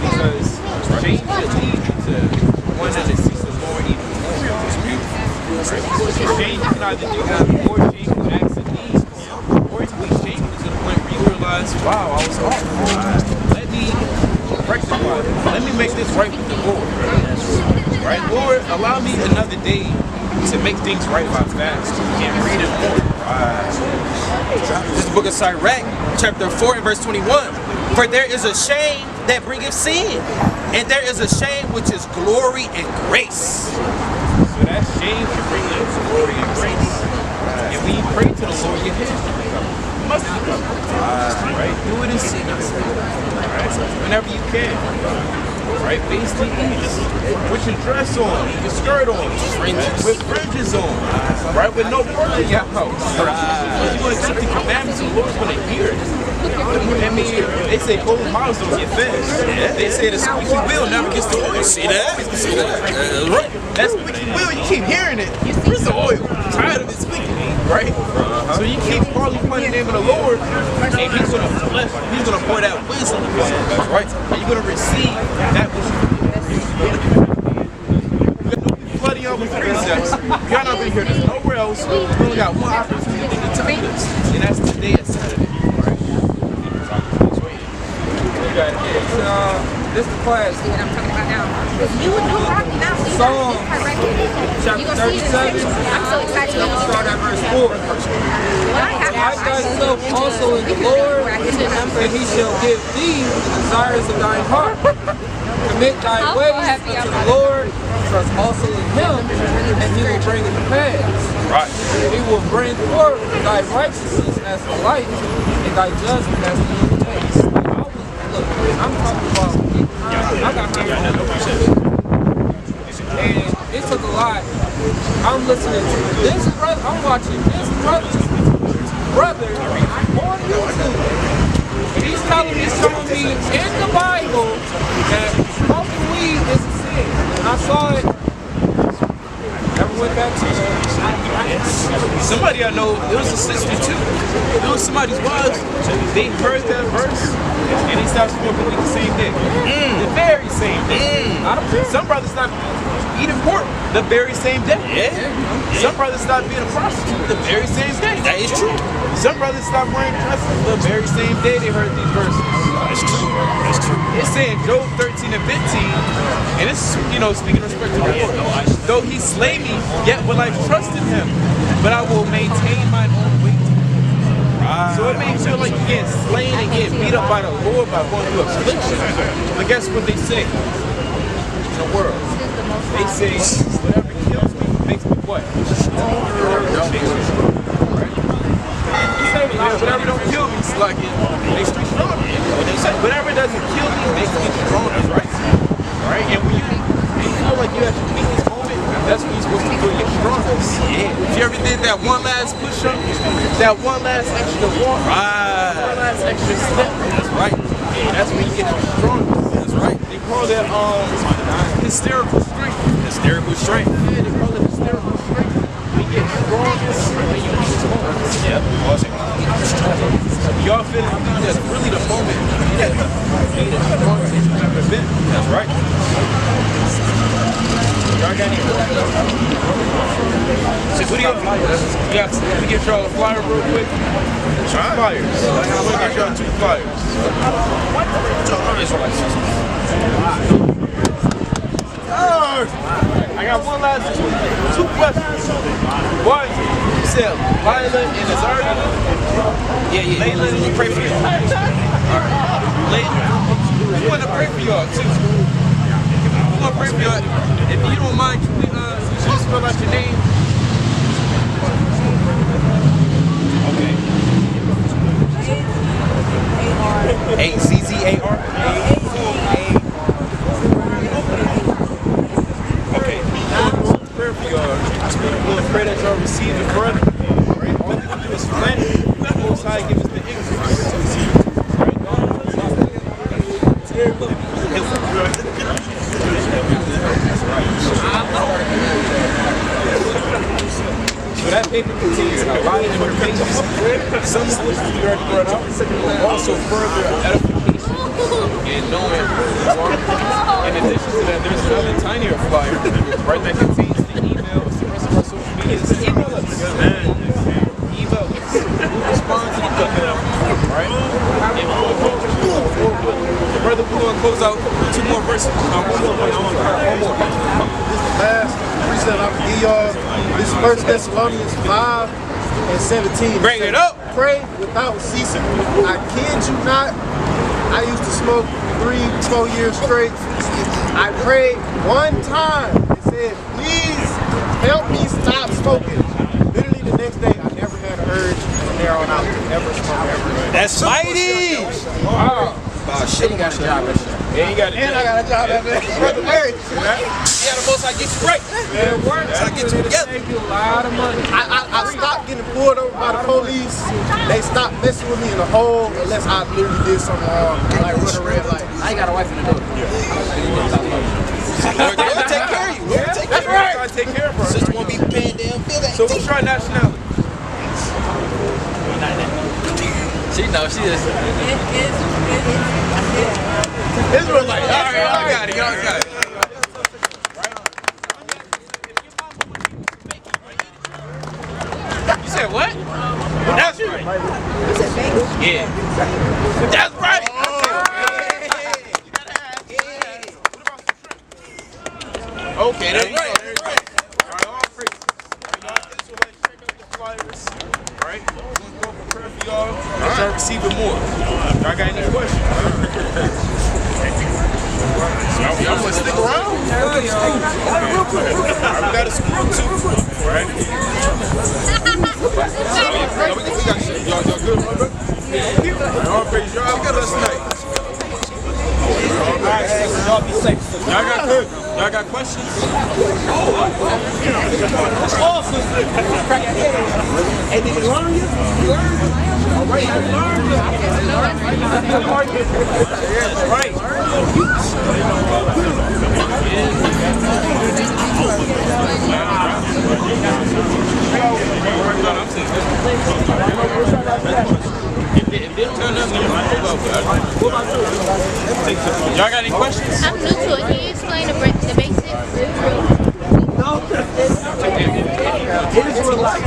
Because shame should lead you to one that seeks the Lord even more. Right? Shame, you can either have more shame who acts in need, or it's weak shame to the point where you realize, wow, I was off. Let me rectify this. Let me make this right with the Lord. Right? Lord, allow me another day to make things right by fast and read it more. This is the book of Sirach, chapter 4 and verse 21. For there is a shame that bringeth sin, and there is a shame which is glory and grace. So that shame can bring us glory and grace. And when you pray to the Lord, your head must be covered. Right? Do it in secret. Right? Whenever you can. Right? Face the east. Put your dress on, your skirt on, with fringes on. Right? With no pork in your house. Because you want to keep the commandments, the Lord's going to hear it. I mean, they say cold mouths don't get fed. They say the squeaky wheel never gets the oil. See that? See that? Right. That squeaky wheel, you keep hearing it. Where's the oil? I'm tired of it squeaking, right? So you keep calling upon the name of the Lord, and He's gonna pour that wisdom upon you. Right? And you're gonna receive that which you flooding y'all with precepts. Y'all not gonna hear this nowhere else. We only got one opportunity to tell you this, and that's today at Saturday. This is the class. See what I'm talking about now? You would do Rocky now. So Psalm chapter 37. I'm so excited. Start at verse 4. Delight thyself also in the Lord, and He shall give thee the desires of thine heart. Commit thy ways unto the Lord, trust also in Him, and He will bring it to pass. Right. He will bring forth thy righteousness as the light, and thy judgment as the noondays. Look, I'm talking about, I got my phone, and it took a lot. I'm listening to this brother, I'm watching this brother on YouTube. And he's telling me in the Bible that smoking weed is a sin. And I saw it, never went back to it. Somebody I know, it was a sister too. It was somebody's wives. They heard that verse and they stopped smoking weed the same day. The very same day. Some brothers stopped eating pork the very same day. Some brothers stopped being a prostitute the very same day. That is true. Some brothers stopped wearing dresses the very same day they heard these verses. That's true. That's true. It's saying Job 13 and 15, and it's, speaking respect to the Lord. Though He slay me, yet will I trust in Him, but I will maintain mine own weight. So What makes you feel like you're getting slain and getting beat up by the Lord by going through affliction? But guess what they say in the world? They say, whatever kills me makes me what? Whatever don't kill me, it's like it makes me stronger. Whatever doesn't kill me makes me stronger, right? Right? And when you feel like you have to beat this moment, that's when you're supposed to feel your strongest. Yeah. If you ever did that one last push-up, that one last extra walk, one last extra step, that's right. That's when you get your strongest. That's right. They call that hysterical strength. Hysterical strength. Yeah, they call it hysterical strength. You get strongest when you get strongest. Yeah. Awesome. Y'all feeling that's really the moment that you need the strongest that you've ever been. That's right. Y'all got any? What do you got? Let me get y'all a flyer real quick. Two flyers. I'm gonna get y'all 2 flyers. I got one last 2 questions. One, you said Lila and Azaria. Yeah. Layla, we pray for y'all. Alright. Layla, we want to pray for y'all too. We want to pray for y'all. If you don't mind, can we just spell out your name? Okay. A-Z-Z-A-R? Okay. Prayer for y'all. We're going to pray that y'all receive the brother. Right? All we can do is plant it. The Most High give us the increase to receive it. So that paper contains a lot of information, some of which we already brought out, also further edification and knowing more. In addition to that, there's another tinier flyer, right, that contains the emails, the rest of our social media. Email us. Email us. We'll respond to the email, right? And the brother, we're going to close out 2 more verses. One more. Last precept I'm going to give y'all, this is 1 Thessalonians 5:17. Bring it up. Pray without ceasing. I kid you not. I used to smoke 3-4 years straight. I prayed one time and said, please help me stop smoking. Literally the next day, I never had an urge from there on out to ever smoke ever. That's mighty. Wow. Shit, you got a job at that. Yeah, you got it. And I got a job at that. Brother Larry. Yeah, the Most High get you right. Man, work. I get you together. Thank you a lot of money. I stopped getting pulled over by the police. They stopped messing with me in the hole unless I literally did something wrong, like run a red light. I ain't got a wife in the door. We're gonna take care of you. We're gonna take care of you. We're gonna take care of her. Sister won't be paying damn bill. So what's your nationality? She knows she is. Israelite. All right, y'all got it. Y'all got it. You said what? That's right. Yeah. That's right. Okay, there you go. There you go. All right, all praise. Y'all Israelites, check out the flyers. All right, we're going to go for prayer for y'all. Let's start receiving more. Y'all got any questions? Y'all want to stick around? All right, we got a screw too. All right. Y'all good, brother? All praise. Y'all got us tonight. All right, y'all be safe. Y'all got questions? Awesome. Hey, did you learn yet? You learned? All right, you learned. That's right. Y'all got any questions? I'm new to it. Can you explain the basics? Israelites.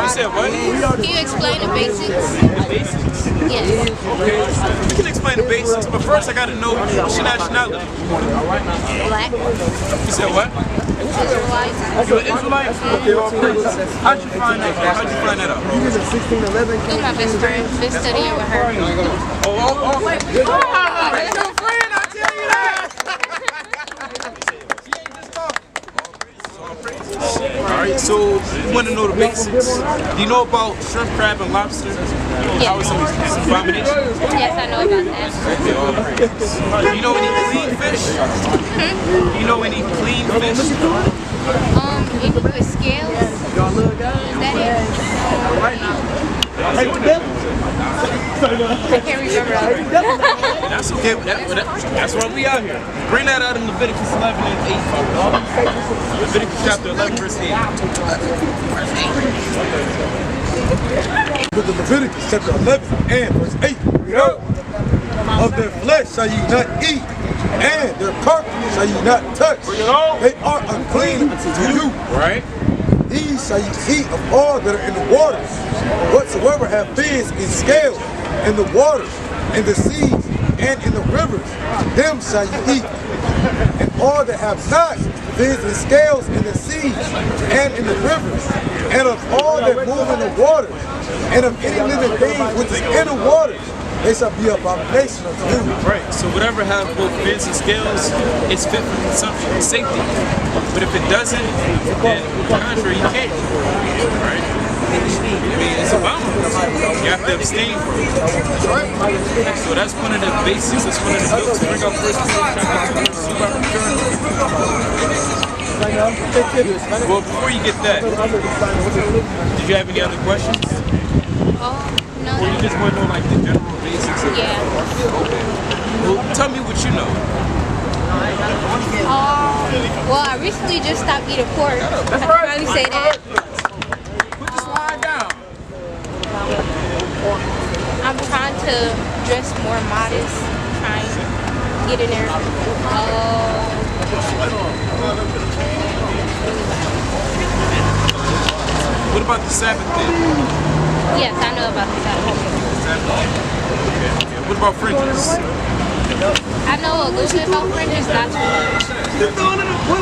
You said what? Can you explain the basics? The basics? Yes. Okay. You can explain the basics, but first I gotta know what's your nationality. Black. You said what? Israelites. You're an Israelite? Okay, all praise. How'd you find that out? How'd you find that out? Through my best friend. Been studying with her. Ain't no friend, I tell you that! Alright, so you want to know the basics. Do you know about shrimp, crab, and lobster? Yes. How is some abomination? Yes, I know about that. Okay, all praise. Do you know any clean fish? Do you know any clean fish? Anything with scales? Is that it? I can't remember. That's okay. That's why we out here. Bring that out in Leviticus 11 and 8. Leviticus chapter 11, verse 8. With the Leviticus chapter 11 and verse 8. Of their flesh shall ye not eat, and their carcass shall ye not touch. They are unclean to you. Right? These shall ye eat of all that are in the waters. Whatsoever have fins and scales in the waters, in the seas, and in the rivers, them shall ye eat. And all that have not fins and scales in the seas and in the rivers, and of all that move in the waters, and of any living thing which is in the waters, they shall be an abomination unto you. Right, so whatever has both fins and scales, it's fit for consumption and safety. But if it doesn't, then on the contrary, you can't. Right? I mean, it's abominable. You have to abstain from it. So that's one of the basics, that's one of the books. Bring up 1 Peter chapter 2. Well, before you get that, did you have any other questions? No. Or you just want to know like the general basics of Yeah. Okay. Well, tell me what you know. Well, I recently just stopped eating pork. I can probably say that. Put the slide down. I'm trying to dress more modest. Trying to get in there. What about the Sabbath then? Yes, I know about the Sabbath. Okay. What about fringes? I know a little bit about fringes, not too much.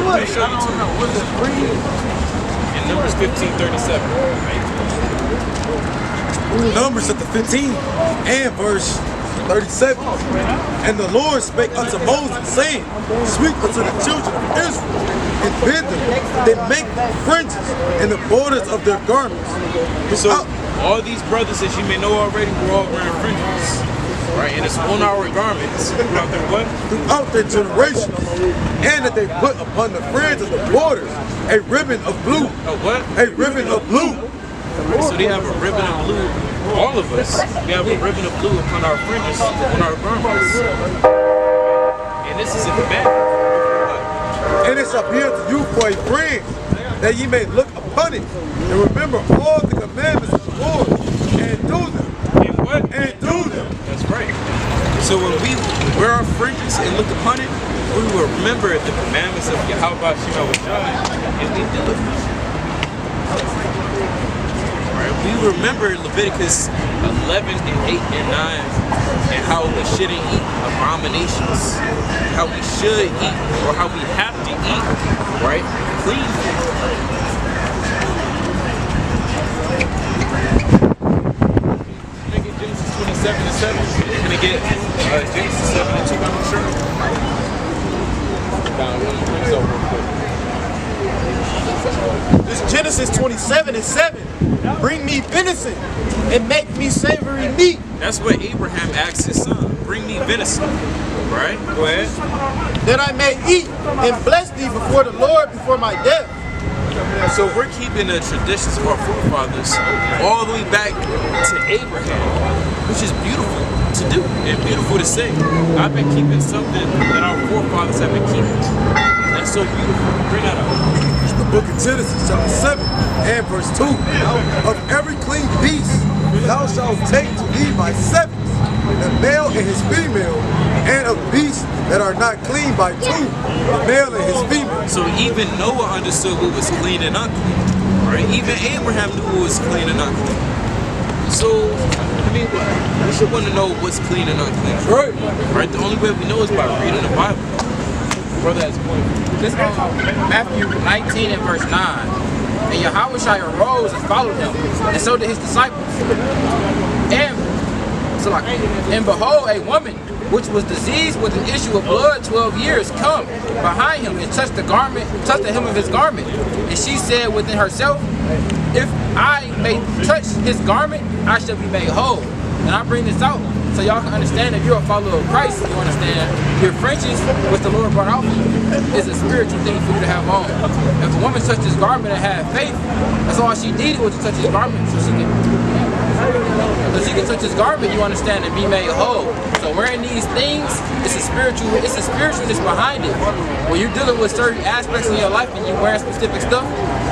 Let me show you two. In Numbers 15:37. Numbers chapter 15 and verse 37. And the Lord spake unto Moses, saying, speak unto the children of Israel, and bid them that they make fringes in the borders of their garments. So all these brothers, as you may know already, were all wearing fringes. Right, and it's on our garments throughout their what? Throughout their generations, and that they put upon the fringe of the borders a ribbon of blue. A what? A ribbon of blue. Right, so they have a ribbon of blue. All of us, we have a ribbon of blue upon our fringes, on our garments. And this is a commandment. And it shall be unto you for a friend, that ye may look upon it, and remember all the commandments of the Lord, and do them. And what? And do them. That's right. So when we wear our fringes and look upon it, we will remember the commandments of Yahweh and we do it. Right? We remember Leviticus 11 and 8 and 9 and how we shouldn't eat abominations, how we should eat or how we have to eat, right? Clean food. Genesis 27 and 7. Can I get Genesis 7 and 2? I'm sure. This Genesis 27 and 7. Bring me venison and make me savory meat. That's what Abraham asked his son. Bring me venison. Right? Go ahead. That I may eat and bless thee before the Lord before my death. So we're keeping the traditions of our forefathers all the way back to Abraham, which is beautiful to do and beautiful to say. I've been keeping something that our forefathers have been keeping. That's so beautiful. Bring that up. It's the book of Genesis, chapter 7 and verse 2. Of every clean beast thou shalt take to thee by sevens, the male and his female, and of beasts that are not clean by two, the male and his female. So even Noah understood what was clean and unclean. Right? Even Abraham knew who was clean and unclean. So, I mean, we should want to know what's clean and unclean. Right? The only way we know is by reading the Bible. Brother has a point. This Matthew 19 and verse 9. And Yahushua arose and followed him, and so did his disciples. And behold, a woman which was diseased with an issue of blood 12 years come behind him and touched the hem of his garment. And she said within herself, if I may touch his garment, I shall be made whole. And I bring this out so y'all can understand if you're a follower of Christ, you understand your friendships, which the Lord brought out for you, is a spiritual thing for you to have on. If a woman touched his garment and had faith, that's all she needed was to touch his garment so she can touch his garment, you understand, and be made whole. So wearing these things, it's a spiritualness behind it. When you're dealing with certain aspects in your life and you're wearing specific stuff,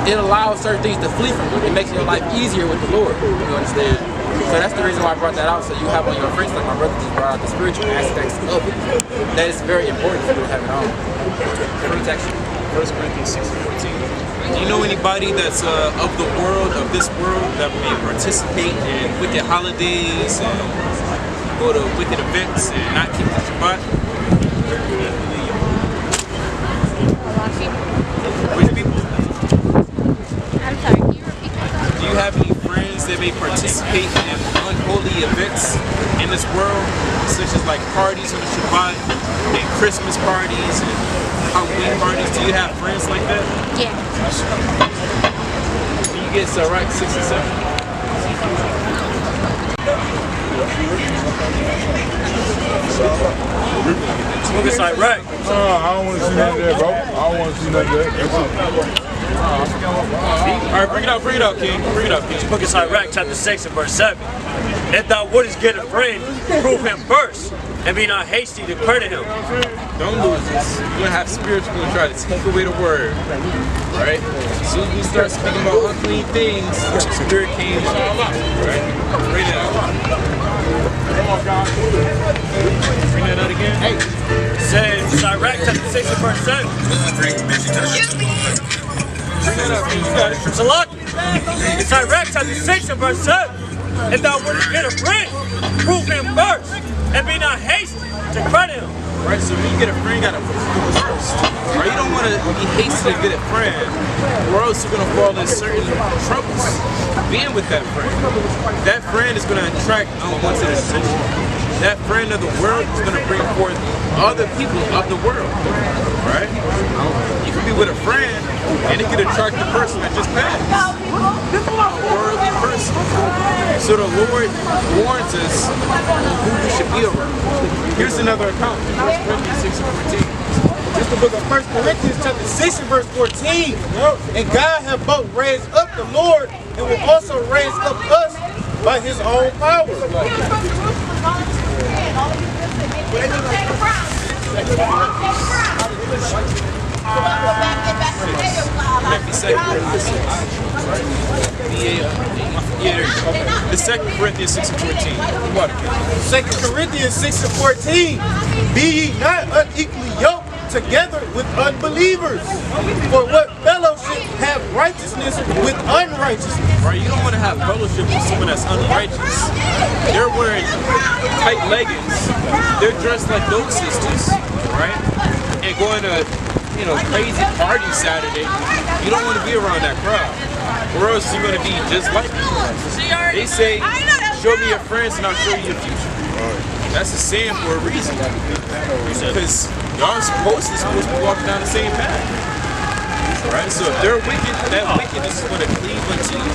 it allows certain things to flee from you. It makes your life easier with the Lord, you understand? So that's the reason why I brought that out, so you have on your friends, like my brother just brought out the spiritual aspects of it. That is very important for you to have it on. Protection. 1 Corinthians 6:14. Do you know anybody that's of the world, of this world, that may participate in wicked holidays and go to wicked events and not keep the Shabbat? Which people? I'm sorry, can you repeat that? Do you have any friends that may participate in unholy events in this world, such as like parties on the Shabbat and Christmas parties and Halloween parties? Do you have friends like that? Yeah. Can you get Sirach 6 and 7? Look at Sirach. I don't want to see none of that, bro. I don't want to see none of that. Alright, bring it out, King. Bring it out, King. Book of Sirach, chapter 6 and verse 7. If thou wouldest get a friend, prove him first, and be not hasty to credit him. Don't lose this. You're gonna have spiritual people try to take away the word. Right? As soon as we start speaking about unclean things, the spirit came out. Right? Bring it out. Bring that out again. Hey. It says Sirach, chapter 6 and verse 7. Bring that out, King. You got it. It's a lot. It's Sirach, chapter 6 and verse 7. If thou wouldest get a friend, prove him first, and be not hasty to credit him. Right, so when you get a friend, you gotta put it first. Right, you don't want to be hasty to get a friend, or else you're gonna fall in certain troubles being with that friend. That friend is gonna attract unwanted attention. That friend of the world is gonna bring forth other people of the world. Right? You can be with a friend, and it can attract the person that just passed. A worldly person. So the Lord warns us who we should be around. Here's another account. 1 Corinthians 6 and 14. This is the book of 1 Corinthians chapter 6 and verse 14. And God hath both raised up the Lord and will also raise up us by his own power. The 2 Corinthians 6 and 14. What? 2 Corinthians 6 and 14. Be ye not unequally yoked together with unbelievers. For what fellowship have righteousness with unrighteousness? Right, you don't want to have fellowship with someone that's unrighteous. They're wearing tight leggings. They're dressed like those sisters, right? And going to, crazy parties Saturday. You don't want to be around that crowd, or else you're going to be just like them. They say, show me your friends and I'll show you your future. That's a saying for a reason. Because y'all supposed to be walking down the same path. Right? So if they're wicked, that wickedness is going to cleave unto you.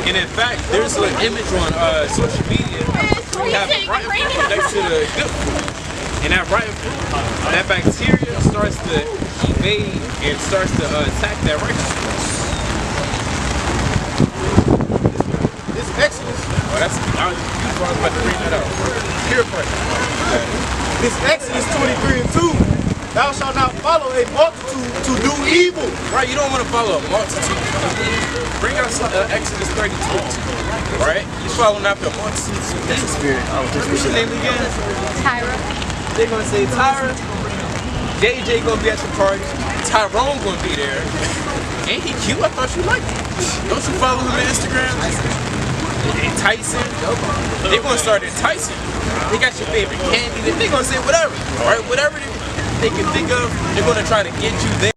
And in fact, there's an image on social media where you have rotten fruit next to the good fruit. And that rotten fruit, that bacteria starts to evade and starts to attack that righteousness. This Exodus. Oh, that's I was about to bring that out. Purify. This Exodus 23 and 2. Thou shalt not follow a multitude to do evil. Right, you don't want to follow a multitude. Bring out Exodus 32. Right? You following after a multitude to do evil. What's your name again? Tyra. They're going to say Tyra. JJ gonna be at the party. Tyrone gonna be there. Ain't he cute? I thought you liked him. Don't you follow him on Instagram? Enticing. They're gonna start enticing. They got your favorite candy. They're gonna say whatever. Right? Whatever they can think of, they're gonna try to get you there.